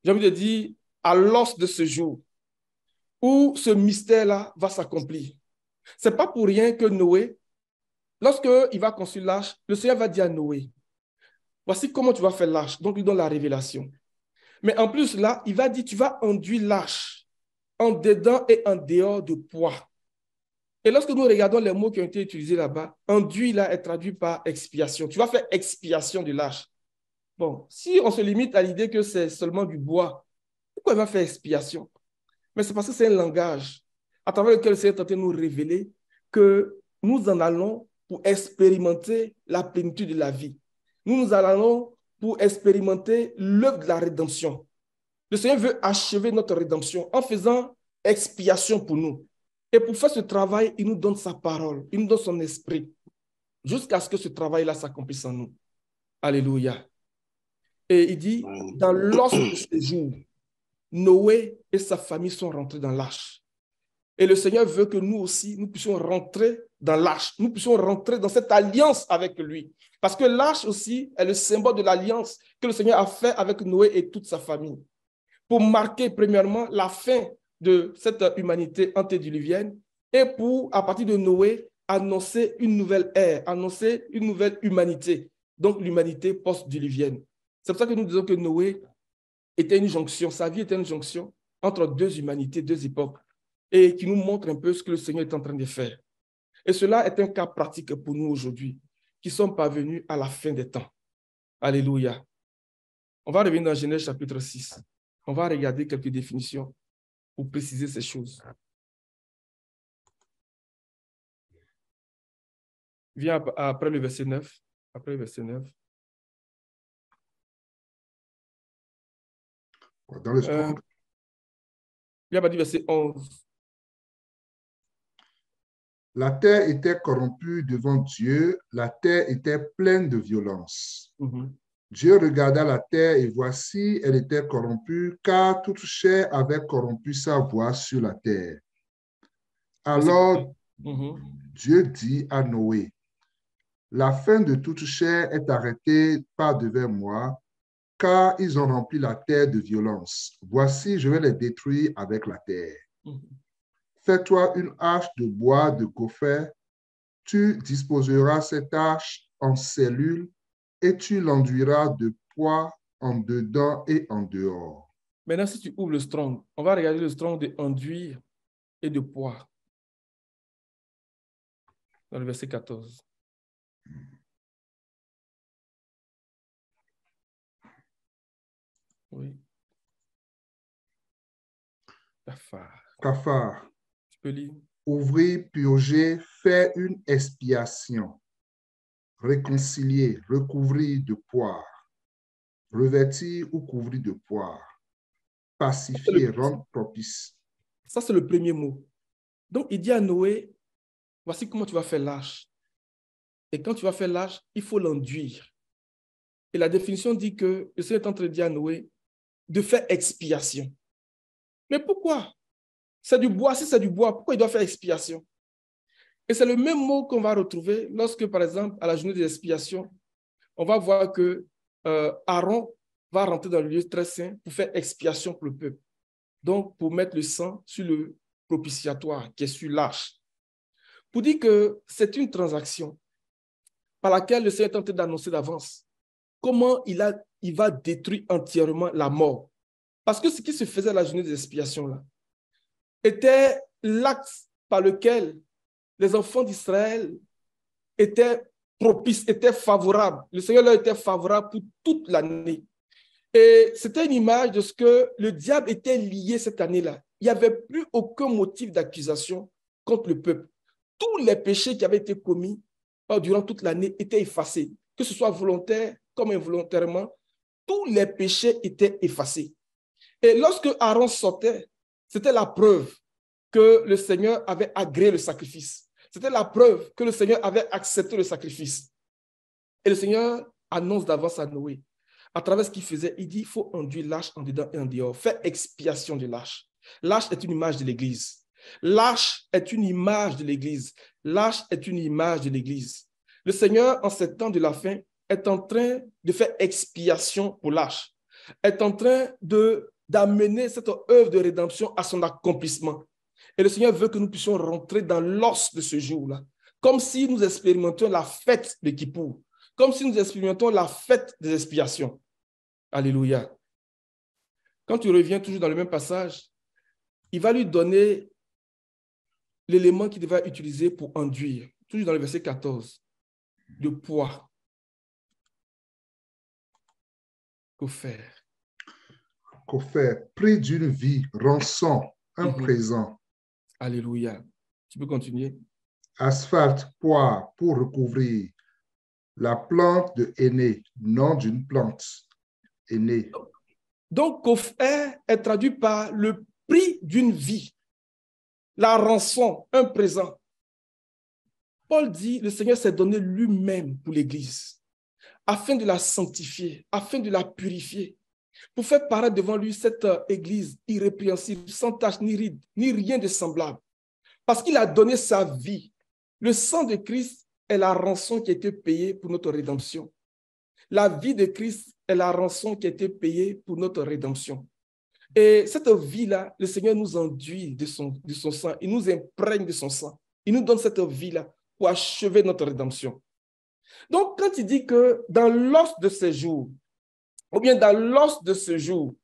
j'ai envie de dire, à l'os de ce jour où ce mystère-là va s'accomplir. Ce n'est pas pour rien que Noé, lorsqu'il va construire l'arche, le Seigneur va dire à Noé, voici comment tu vas faire l'arche. Donc, il donne la révélation. Mais en plus, là, il va dire, tu vas enduire l'arche en dedans et en dehors de poids. Et lorsque nous regardons les mots qui ont été utilisés là-bas, enduit là est traduit par expiation. Tu vas faire expiation de l'arche. Bon, si on se limite à l'idée que c'est seulement du bois, pourquoi il va faire expiation? Mais c'est parce que c'est un langage à travers lequel le Seigneur est en train de nous révéler que nous en allons pour expérimenter la plénitude de la vie. Nous en allons pour expérimenter l'œuvre de la rédemption. Le Seigneur veut achever notre rédemption en faisant expiation pour nous. Et pour faire ce travail, il nous donne sa parole, il nous donne son esprit, jusqu'à ce que ce travail-là s'accomplisse en nous. Alléluia. Et il dit, dans l'os de ce jour, Noé et sa famille sont rentrés dans l'arche. Et le Seigneur veut que nous aussi, nous puissions rentrer dans l'arche. Nous puissions rentrer dans cette alliance avec lui. Parce que l'arche aussi est le symbole de l'alliance que le Seigneur a fait avec Noé et toute sa famille. Pour marquer premièrement la fin de cette humanité antédiluvienne et pour, à partir de Noé, annoncer une nouvelle ère, annoncer une nouvelle humanité. Donc l'humanité post-diluvienne. C'est pour ça que nous disons que Noé était une jonction, sa vie était une jonction entre deux humanités, deux époques, et qui nous montre un peu ce que le Seigneur est en train de faire. Et cela est un cas pratique pour nous aujourd'hui, qui sommes parvenus à la fin des temps. Alléluia. On va revenir dans Genèse chapitre 6. On va regarder quelques définitions pour préciser ces choses. Viens après le verset 9. Après le verset 9. Dans le Strong. Viens à partir du verset 11. La terre était corrompue devant Dieu, la terre était pleine de violence. Dieu regarda la terre et voici, elle était corrompue, car toute chair avait corrompu sa voix sur la terre. Alors, Dieu dit à Noé, la fin de toute chair est arrêtée par devant moi, car ils ont rempli la terre de violence. Voici, je vais les détruire avec la terre. Fais-toi une arche de bois de gopher, tu disposeras cette arche en cellules et tu l'enduiras de poids en dedans et en dehors. Maintenant, si tu ouvres le Strong, on va regarder le Strong de enduire et de poids. Dans le verset 14. Oui. Cafard. Tu peux lire. Ouvrir, purger, faire une expiation. Réconcilier, recouvrir de poire. Revêtir ou couvrir de poire. Pacifier, rendre propice. Ça, c'est le premier mot. Donc, il dit à Noé, voici comment tu vas faire l'arche. Et quand tu vas faire l'arche, il faut l'enduire. Et la définition dit que le Seigneur est en train de dire à Noé de faire expiation. Mais pourquoi? C'est du bois. Si c'est du bois, pourquoi il doit faire expiation? Et c'est le même mot qu'on va retrouver lorsque, par exemple, à la journée des expiations, on va voir que Aaron va rentrer dans le lieu très saint pour faire expiation pour le peuple. Donc, pour mettre le sang sur le propitiatoire qui est sur l'arche. Pour dire que c'est une transaction par laquelle le Seigneur est en train d'annoncer d'avance comment il va détruire entièrement la mort. Parce que ce qui se faisait à la journée des expiations là était l'acte par lequel les enfants d'Israël étaient propices, étaient favorables. Le Seigneur leur était favorable pour toute l'année. Et c'était une image de ce que le diable était lié cette année-là. Il n'y avait plus aucun motif d'accusation contre le peuple. Tous les péchés qui avaient été commis durant toute l'année étaient effacés, que ce soit volontaire comme involontairement, tous les péchés étaient effacés. Et lorsque Aaron sortait, c'était la preuve que le Seigneur avait agréé le sacrifice. C'était la preuve que le Seigneur avait accepté le sacrifice. Et le Seigneur annonce d'avance à Noé, à travers ce qu'il faisait, il dit, il faut enduire l'arche en dedans et en dehors. Faire expiation de l'arche. L'arche est une image de l'Église. L'arche est une image de l'Église. L'arche est une image de l'Église. Le Seigneur, en ce temps de la fin, est en train de faire expiation pour l'arche, est en train d'amener cette œuvre de rédemption à son accomplissement. Et le Seigneur veut que nous puissions rentrer dans l'os de ce jour-là, comme si nous expérimentions la fête de Kippour, comme si nous expérimentions la fête des expiations. Alléluia. Quand tu reviens toujours dans le même passage, il va lui donner l'élément qu'il va utiliser pour enduire, toujours dans le verset 14, le poids. Qu'offert. Qu'offert, prix d'une vie, rançon, un présent. Alléluia. Tu peux continuer. Asphalte, poids pour recouvrir. La plante de aîné, nom d'une plante. Aîné. Donc, qu'offert est traduit par le prix d'une vie. La rançon, un présent. Paul dit, le Seigneur s'est donné lui-même pour l'Église, afin de la sanctifier, afin de la purifier, pour faire paraître devant lui cette Église irrépréhensible, sans tache ni ride, ni rien de semblable. Parce qu'il a donné sa vie. Le sang de Christ est la rançon qui a été payée pour notre rédemption. La vie de Christ est la rançon qui a été payée pour notre rédemption. Et cette vie-là, le Seigneur nous enduit de son sang, il nous imprègne de son sang. Il nous donne cette vie-là pour achever notre rédemption. Donc, quand il dit que dans l'os de ce jour, ou bien dans l'os de ce jour,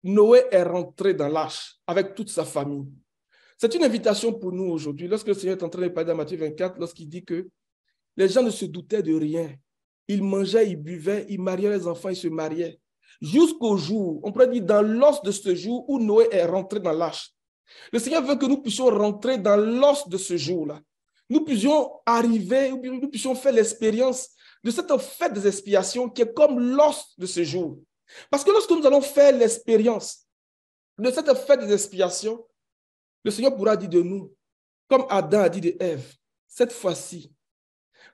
Noé est rentré dans l'arche avec toute sa famille. C'est une invitation pour nous aujourd'hui. Lorsque le Seigneur est en train de parler dans Matthieu 24, lorsqu'il dit que les gens ne se doutaient de rien. Ils mangeaient, ils buvaient, ils mariaient les enfants, ils se mariaient. Jusqu'au jour, on pourrait dire dans l'os de ce jour où Noé est rentré dans l'arche. Le Seigneur veut que nous puissions rentrer dans l'os de ce jour-là. Nous puissions arriver, nous puissions faire l'expérience de cette fête des expiations qui est comme l'os de ce jour. Parce que lorsque nous allons faire l'expérience de cette fête des expiations, le Seigneur pourra dire de nous, comme Adam a dit de Ève, cette fois-ci,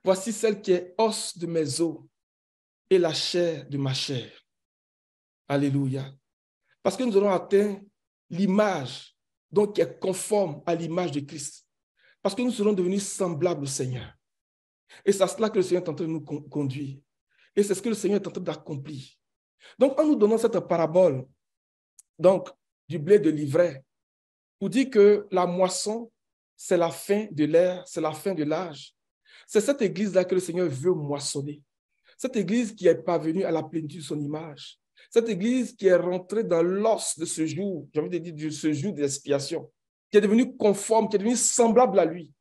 voici celle qui est os de mes os et la chair de ma chair. Alléluia. Parce que nous aurons atteint l'image, donc qui est conforme à l'image de Christ. Parce que nous serons devenus semblables au Seigneur. Et c'est à cela que le Seigneur est en train de nous conduire. Et c'est ce que le Seigneur est en train d'accomplir. Donc, en nous donnant cette parabole, donc, du blé de l'ivraie, pour dire que la moisson, c'est la fin de l'ère, c'est la fin de l'âge. C'est cette église-là que le Seigneur veut moissonner. Cette église qui est parvenue à la plénitude de son image. Cette église qui est rentrée dans l'os de ce jour, j'ai envie de dire de ce jour d'expiation, qui est devenue conforme, qui est devenue semblable à lui.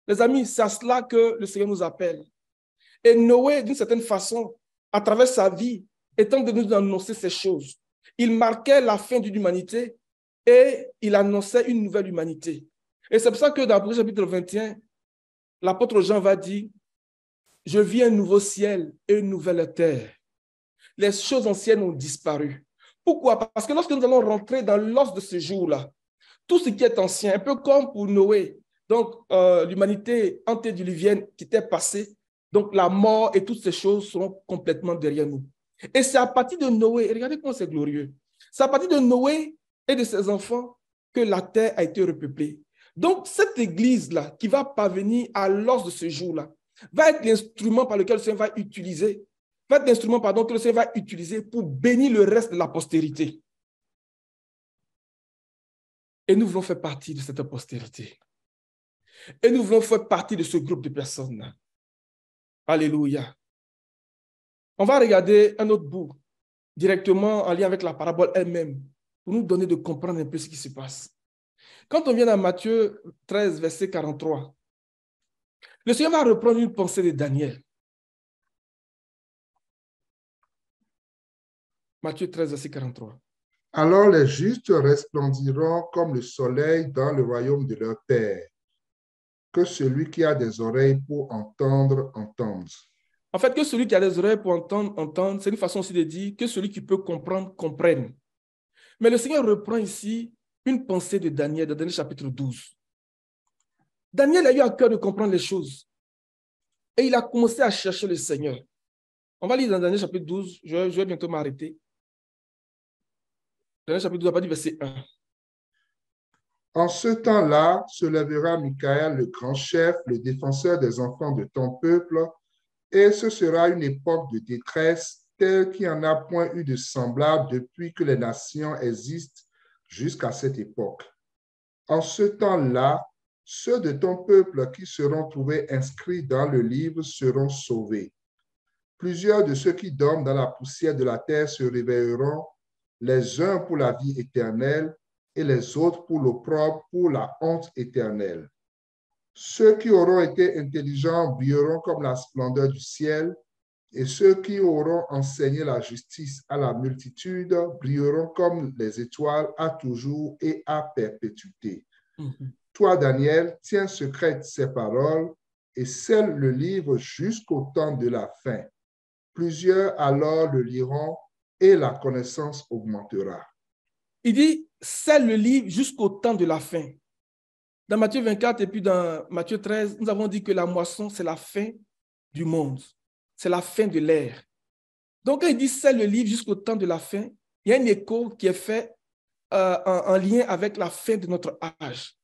Les amis, c'est à cela que le Seigneur nous appelle. Et Noé, d'une certaine façon, à travers sa vie, étant de nous annoncer ces choses, il marquait la fin d'une humanité et il annonçait une nouvelle humanité. Et c'est pour ça que dans le chapitre 21, l'apôtre Jean va dire, « Je vis un nouveau ciel et une nouvelle terre. Les choses anciennes ont disparu. » Pourquoi? Parce que lorsque nous allons rentrer dans l'os de ce jour-là, tout ce qui est ancien, un peu comme pour Noé, donc l'humanité antédiluvienne qui était passée, donc la mort et toutes ces choses seront complètement derrière nous. Et c'est à partir de Noé, regardez comment c'est glorieux, c'est à partir de Noé et de ses enfants que la terre a été repeuplée. Donc cette église-là qui va parvenir à l'os de ce jour-là va être l'instrument par lequel le Seigneur va utiliser, va être l'instrument que le Seigneur va utiliser pour bénir le reste de la postérité. Et nous voulons faire partie de cette postérité. Et nous voulons faire partie de ce groupe de personnes-là. Alléluia. On va regarder un autre bout, directement en lien avec la parabole elle-même, pour nous donner de comprendre un peu ce qui se passe. Quand on vient dans Matthieu 13, verset 43, le Seigneur va reprendre une pensée de Daniel. Matthieu 13, verset 43. Alors les justes resplendiront comme le soleil dans le royaume de leur Père. Que celui qui a des oreilles pour entendre, entende. En fait, que celui qui a des oreilles pour entendre, entende, c'est une façon aussi de dire que celui qui peut comprendre, comprenne. Mais le Seigneur reprend ici une pensée de Daniel dans Daniel chapitre 12. Daniel a eu à cœur de comprendre les choses. Et il a commencé à chercher le Seigneur. On va lire dans Daniel chapitre 12. Je vais bientôt m'arrêter. Daniel chapitre 12, à partir du verset 1. En ce temps-là, se lèvera Michaël, le grand chef, le défenseur des enfants de ton peuple, et ce sera une époque de détresse telle qu'il n'y en a point eu de semblable depuis que les nations existent jusqu'à cette époque. En ce temps-là, ceux de ton peuple qui seront trouvés inscrits dans le livre seront sauvés. Plusieurs de ceux qui dorment dans la poussière de la terre se réveilleront, les uns pour la vie éternelle et les autres pour l'opprobre, pour la honte éternelle. Ceux qui auront été intelligents brilleront comme la splendeur du ciel, et ceux qui auront enseigné la justice à la multitude brilleront comme les étoiles à toujours et à perpétuité. Toi, Daniel, tiens secrète ces paroles et scelle le livre jusqu'au temps de la fin. Plusieurs alors le liront et la connaissance augmentera. Il dit, scelle le livre jusqu'au temps de la fin. Dans Matthieu 24 et puis dans Matthieu 13, nous avons dit que la moisson, c'est la fin du monde. C'est la fin de l'ère. Donc, quand il dit scelle le livre jusqu'au temps de la fin, il y a un écho qui est fait en lien avec la fin de notre âge.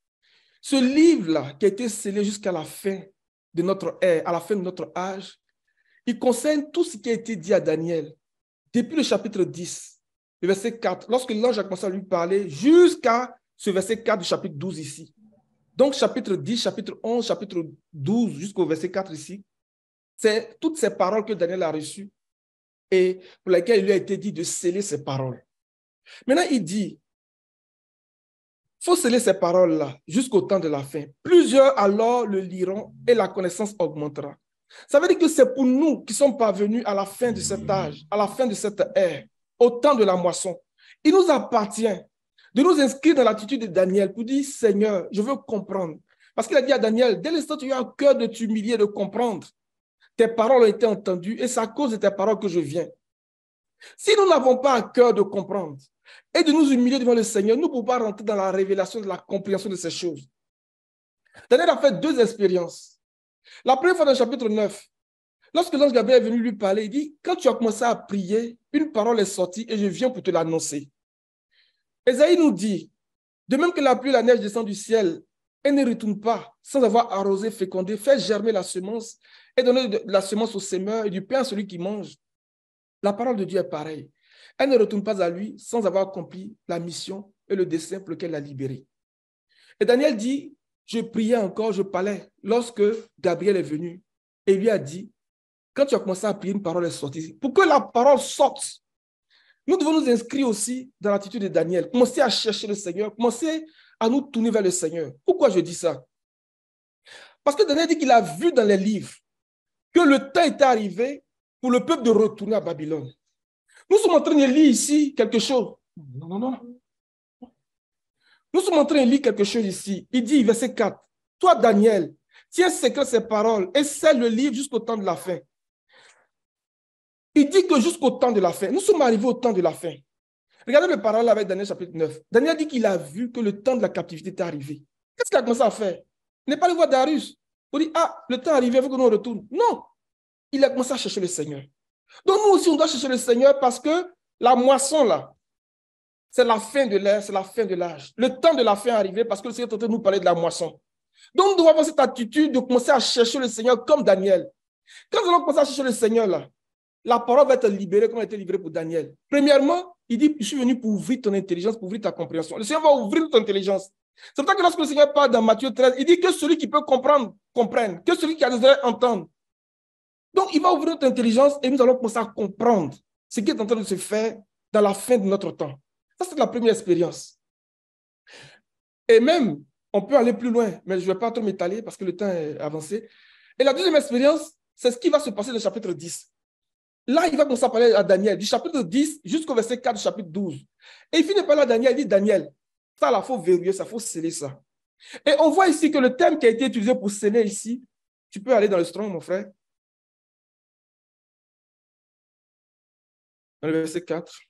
Ce livre-là, qui a été scellé jusqu'à la fin de notre ère, à la fin de notre âge, il concerne tout ce qui a été dit à Daniel depuis le chapitre 10, le verset 4, lorsque l'ange a commencé à lui parler, jusqu'à ce verset 4 du chapitre 12 ici. Donc, chapitre 10, chapitre 11, chapitre 12, jusqu'au verset 4 ici, c'est toutes ces paroles que Daniel a reçues et pour lesquelles il lui a été dit de sceller ces paroles. Maintenant, il dit, il faut sceller ces paroles-là jusqu'au temps de la fin. Plusieurs alors le liront et la connaissance augmentera. Ça veut dire que c'est pour nous qui sommes parvenus à la fin de cet âge, à la fin de cette ère, au temps de la moisson. Il nous appartient de nous inscrire dans l'attitude de Daniel pour dire, Seigneur, je veux comprendre. Parce qu'il a dit à Daniel, dès l'instant où tu as un cœur de t'humilier, de comprendre, tes paroles ont été entendues et c'est à cause de tes paroles que je viens. Si nous n'avons pas un cœur de comprendre et de nous humilier devant le Seigneur, nous ne pouvons pas rentrer dans la révélation de la compréhension de ces choses. Daniel a fait deux expériences. La première fois dans le chapitre 9, lorsque l'ange Gabriel est venu lui parler, il dit, quand tu as commencé à prier, une parole est sortie et je viens pour te l'annoncer. Ésaïe nous dit, de même que la pluie et la neige descendent du ciel, elle ne retourne pas sans avoir arrosé, fécondé, fait germer la semence et donner de la semence au semeur et du pain à celui qui mange. La parole de Dieu est pareille. Elle ne retourne pas à lui sans avoir accompli la mission et le dessein pour lequel elle l'a libéré. Et Daniel dit, je priais encore, je parlais, lorsque Gabriel est venu et lui a dit, quand tu as commencé à prier, une parole est sortie. Pour que la parole sorte, nous devons nous inscrire aussi dans l'attitude de Daniel. Commencer à chercher le Seigneur, commencer à nous tourner vers le Seigneur. Pourquoi je dis ça? Parce que Daniel dit qu'il a vu dans les livres que le temps était arrivé pour le peuple de retourner à Babylone. Nous sommes en train de lire ici quelque chose. Non. Nous sommes en train de lire quelque chose ici. Il dit, verset 4, toi, Daniel, tiens secret ces paroles et scelle le livre jusqu'au temps de la fin. Il dit que jusqu'au temps de la fin, nous sommes arrivés au temps de la fin. Regardez le parallèle avec Daniel chapitre 9. Daniel dit qu'il a vu que le temps de la captivité est arrivé. Qu'est-ce qu'il a commencé à faire? Il n'est pas allé voir Darius pour dire, ah, le temps est arrivé, il faut que nous retournions. Non, il a commencé à chercher le Seigneur. Donc nous aussi, on doit chercher le Seigneur parce que la moisson là, c'est la fin de l'ère, c'est la fin de l'âge. Le temps de la fin est arrivé parce que le Seigneur est en train de nous parler de la moisson. Donc nous devons avoir cette attitude de commencer à chercher le Seigneur comme Daniel. Quand nous allons commencer à chercher le Seigneur là, la parole va être libérée comme elle a été livrée pour Daniel. Premièrement, il dit, je suis venu pour ouvrir ton intelligence, pour ouvrir ta compréhension. Le Seigneur va ouvrir ton intelligence. C'est pour ça que lorsque le Seigneur parle dans Matthieu 13, il dit que celui qui peut comprendre, comprenne. Que celui qui a des oreilles entende. Donc, il va ouvrir notre intelligence et nous allons commencer à comprendre ce qui est en train de se faire dans la fin de notre temps. Ça, c'est la première expérience. Et même, on peut aller plus loin, mais je ne vais pas trop m'étaler parce que le temps est avancé. Et la deuxième expérience, c'est ce qui va se passer dans le chapitre 10. Là, il va commencer à parler à Daniel, du chapitre 10 jusqu'au verset 4 du chapitre 12. Et il finit par parler à Daniel, il dit, Daniel, ça, il faut verrouiller ça, il faut sceller ça. Et on voit ici que le thème qui a été utilisé pour sceller ici, tu peux aller dans le Strong, mon frère. Dans le verset 4.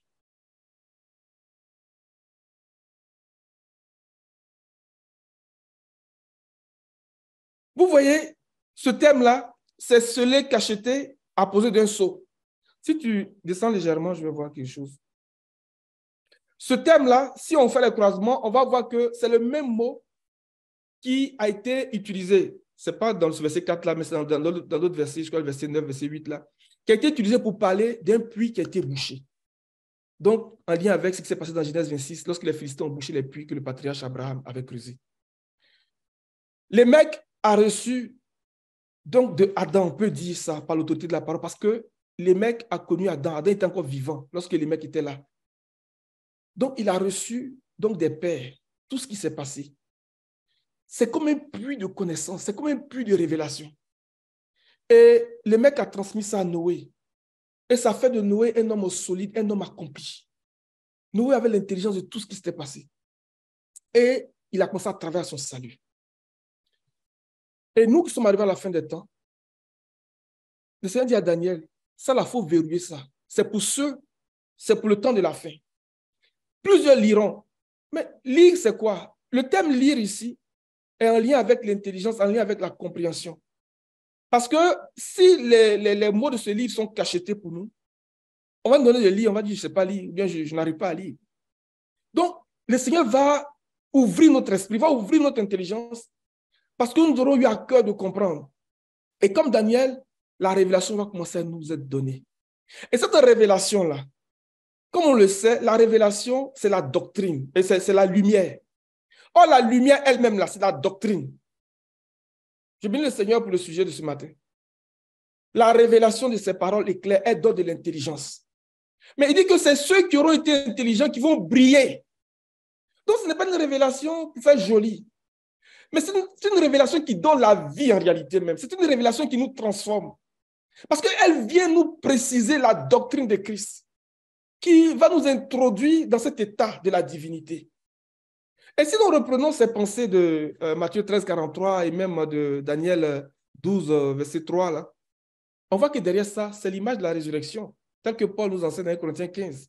Vous voyez, ce thème-là, c'est scellé, cacheté, apposé d'un sceau. Si tu descends légèrement, je vais voir quelque chose. Ce thème-là, si on fait le croisement, on va voir que c'est le même mot qui a été utilisé. Ce n'est pas dans ce verset 4 là, mais c'est dans d'autres versets, je crois le verset 9, verset 8 là, qui a été utilisé pour parler d'un puits qui a été bouché. Donc, en lien avec ce qui s'est passé dans Genèse 26, lorsque les Philistins ont bouché les puits que le patriarche Abraham avait creusés. Les mecs ont reçu, donc de Adam, on peut dire ça par l'autorité de la parole, parce que les mecs ont connu Adam. Adam était encore vivant lorsque les mecs étaient là. Donc, il a reçu donc des pères, tout ce qui s'est passé. C'est comme un puits de connaissance, c'est comme un puits de révélation. Et le mec a transmis ça à Noé. Et ça fait de Noé un homme solide, un homme accompli. Noé avait l'intelligence de tout ce qui s'était passé. Et il a commencé à travailler à son salut. Et nous qui sommes arrivés à la fin des temps, le Seigneur dit à Daniel, ça, il faut verrouiller ça. C'est pour le temps de la fin. Plusieurs liront. Mais lire, c'est quoi? Le thème lire ici est en lien avec l'intelligence, en lien avec la compréhension. Parce que si les mots de ce livre sont cachetés pour nous, on va nous donner de lire, on va dire, je ne sais pas lire, ou bien je n'arrive pas à lire. Donc, le Seigneur va ouvrir notre esprit, va ouvrir notre intelligence, parce que nous aurons eu à cœur de comprendre. Et comme Daniel, la révélation va commencer à nous être donnée. Et cette révélation-là, comme on le sait, la révélation, c'est la doctrine, et c'est la lumière. Or, la lumière elle-même, là, c'est la doctrine. Je bénis le Seigneur pour le sujet de ce matin. La révélation de ces paroles éclairées, elle donne de l'intelligence. Mais il dit que c'est ceux qui auront été intelligents qui vont briller. Donc, ce n'est pas une révélation pour faire joli. Mais c'est une révélation qui donne la vie en réalité même. C'est une révélation qui nous transforme. Parce qu'elle vient nous préciser la doctrine de Christ, qui va nous introduire dans cet état de la divinité. Et si nous reprenons ces pensées de Matthieu 13, 43 et même de Daniel 12, verset 3, là, on voit que derrière ça, c'est l'image de la résurrection, tel que Paul nous enseigne dans 1 Corinthiens 15.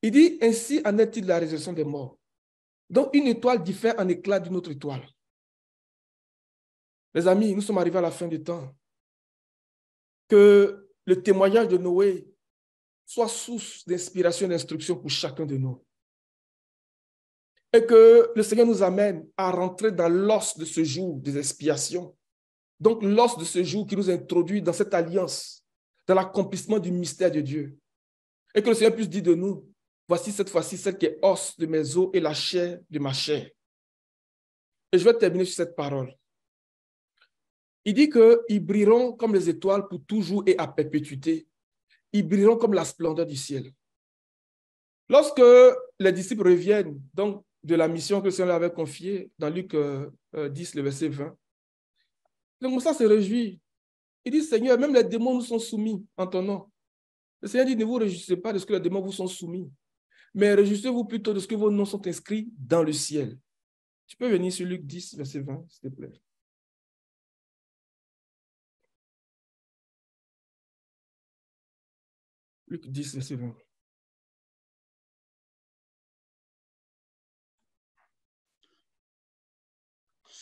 Il dit, ainsi en est-il de la résurrection des morts. Donc, une étoile diffère en éclat d'une autre étoile. Les amis, nous sommes arrivés à la fin du temps. Que le témoignage de Noé soit source d'inspiration et d'instruction pour chacun de nous. Et que le Seigneur nous amène à rentrer dans l'os de ce jour des expiations. Donc, l'os de ce jour qui nous introduit dans cette alliance, dans l'accomplissement du mystère de Dieu. Et que le Seigneur puisse dire de nous, voici cette fois-ci celle qui est os de mes os et la chair de ma chair. Et je vais terminer sur cette parole. Il dit qu'ils brilleront comme les étoiles pour toujours et à perpétuité. Ils brilleront comme la splendeur du ciel. Lorsque les disciples reviennent donc, de la mission que le Seigneur leur avait confiée dans Luc 10, le verset 20, le Moussa se réjouit. Il dit, Seigneur, même les démons nous sont soumis en ton nom. Le Seigneur dit, ne vous réjouissez pas de ce que les démons vous sont soumis, mais réjouissez-vous plutôt de ce que vos noms sont inscrits dans le ciel. Tu peux venir sur Luc 10, verset 20, s'il te plaît. Luc 10, verset 20.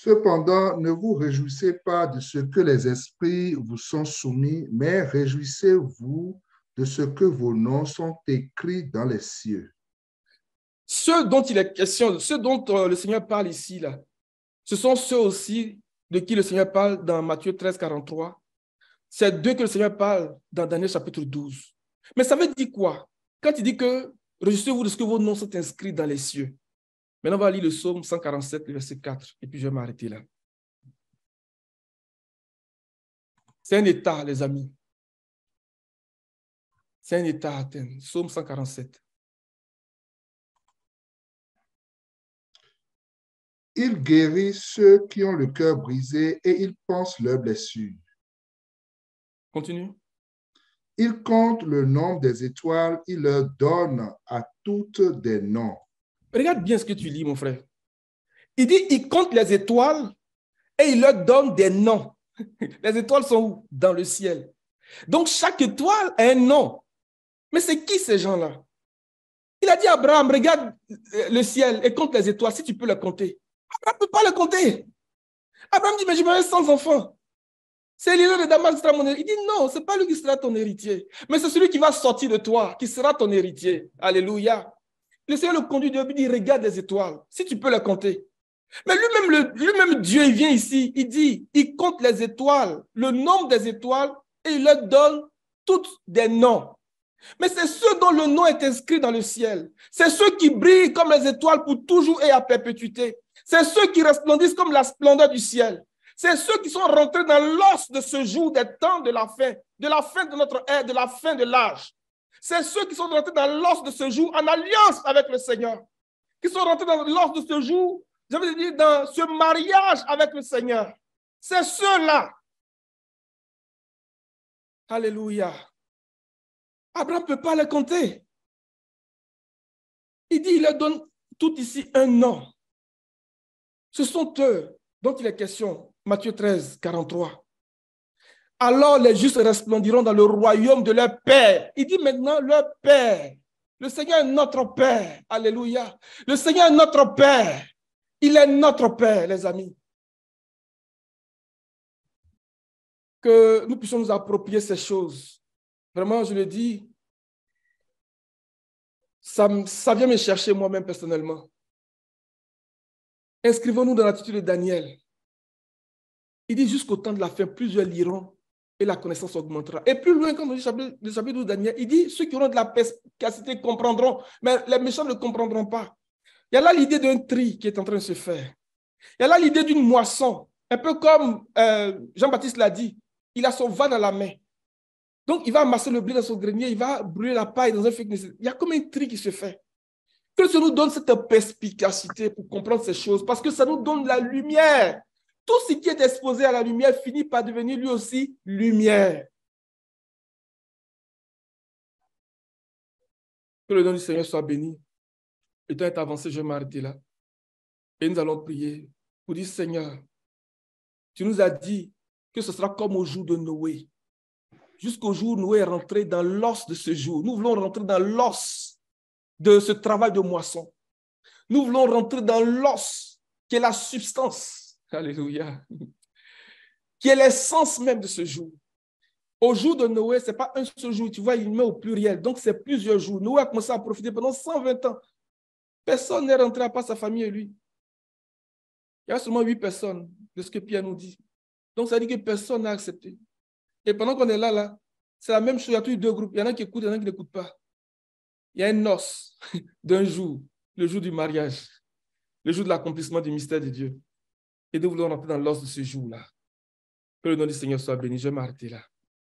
Cependant, ne vous réjouissez pas de ce que les esprits vous sont soumis, mais réjouissez-vous de ce que vos noms sont écrits dans les cieux. Ceux dont il est question, ceux dont le Seigneur parle ici, là, ce sont ceux aussi de qui le Seigneur parle dans Matthieu 13, 43. C'est d'eux que le Seigneur parle dans Daniel chapitre 12. Mais ça veut dire quoi? Quand il dit que réjouissez-vous de ce que vos noms sont inscrits dans les cieux. Maintenant, on va lire le psaume 147, le verset 4, et puis je vais m'arrêter là. C'est un état, les amis. C'est un état à atteindre. Psaume 147. Il guérit ceux qui ont le cœur brisé et il pense leurs blessures. Continue. Il compte le nombre des étoiles, il leur donne à toutes des noms. Regarde bien ce que tu lis, mon frère. Il dit, il compte les étoiles et il leur donne des noms. Les étoiles sont où? Dans le ciel. Donc, chaque étoile a un nom. Mais c'est qui ces gens-là? Il a dit à Abraham, regarde le ciel et compte les étoiles, si tu peux les compter. Abraham ne peut pas les compter. Abraham dit, mais je vais sans enfant. C'est l'île de Damas qui sera mon héritier. Il dit, non, ce n'est pas lui qui sera ton héritier, mais c'est celui qui va sortir de toi, qui sera ton héritier. Alléluia. Le Seigneur le conduit de lui dit, regarde les étoiles, si tu peux les compter. Mais lui-même Dieu, il vient ici, il dit, il compte les étoiles, le nombre des étoiles, et il leur donne toutes des noms. Mais c'est ceux dont le nom est inscrit dans le ciel. C'est ceux qui brillent comme les étoiles pour toujours et à perpétuité. C'est ceux qui resplendissent comme la splendeur du ciel. C'est ceux qui sont rentrés dans l'os de ce jour des temps de la fin de notre ère, de la fin de l'âge. C'est ceux qui sont rentrés dans l'os de ce jour en alliance avec le Seigneur, qui sont rentrés dans l'os de ce jour, je veux dire, dans ce mariage avec le Seigneur. C'est ceux-là. Alléluia. Abraham ne peut pas les compter. Il dit, il leur donne tout ici un nom. Ce sont eux dont il est question. Matthieu 13, 43. Alors les justes resplendiront dans le royaume de leur Père. Il dit maintenant leur Père. Le Seigneur est notre Père. Alléluia. Le Seigneur est notre Père. Il est notre Père, les amis. Que nous puissions nous approprier ces choses. Vraiment, je le dis, ça vient me chercher moi-même personnellement. Inscrivons-nous dans l'attitude de Daniel. Il dit jusqu'au temps de la fin, plusieurs liront et la connaissance augmentera. Et plus loin, comme on dit le chapitre 12 Daniel, il dit ceux qui auront de la perspicacité comprendront, mais les méchants ne comprendront pas. Il y a là l'idée d'un tri qui est en train de se faire. Il y a là l'idée d'une moisson, un peu comme Jean-Baptiste l'a dit, il a son vin dans la main. Donc, il va amasser le blé dans son grenier, il va brûler la paille dans un feu. Il y a comme un tri qui se fait. Que ça nous donne cette perspicacité pour comprendre ces choses, parce que ça nous donne la lumière. Tout ce qui est exposé à la lumière finit par devenir lui aussi lumière. Que le nom du Seigneur soit béni. Le temps est avancé, je vais m'arrêter là. Et nous allons prier pour dire, Seigneur, tu nous as dit que ce sera comme au jour de Noé. Jusqu'au jour où Noé est rentré dans l'os de ce jour. Nous voulons rentrer dans l'os de ce travail de moisson. Nous voulons rentrer dans l'os qui est la substance. Alléluia. Qui est l'essence même de ce jour. Au jour de Noé, ce n'est pas un seul jour. Tu vois, il met au pluriel. Donc, c'est plusieurs jours. Noé a commencé à profiter pendant 120 ans. Personne n'est rentré à part sa famille et lui. Il y a seulement 8 personnes, de ce que Pierre nous dit. Donc, ça dit que personne n'a accepté. Et pendant qu'on est là, c'est la même chose. Il y a tous les deux groupes. Il y en a qui écoutent, il y en a qui n'écoutent pas. Il y a un noce d'un jour, le jour du mariage, le jour de l'accomplissement du mystère de Dieu. Et nous voulons rentrer dans l'os de ce jour-là. Que le nom du Seigneur soit béni. Je vais m'arrêter là.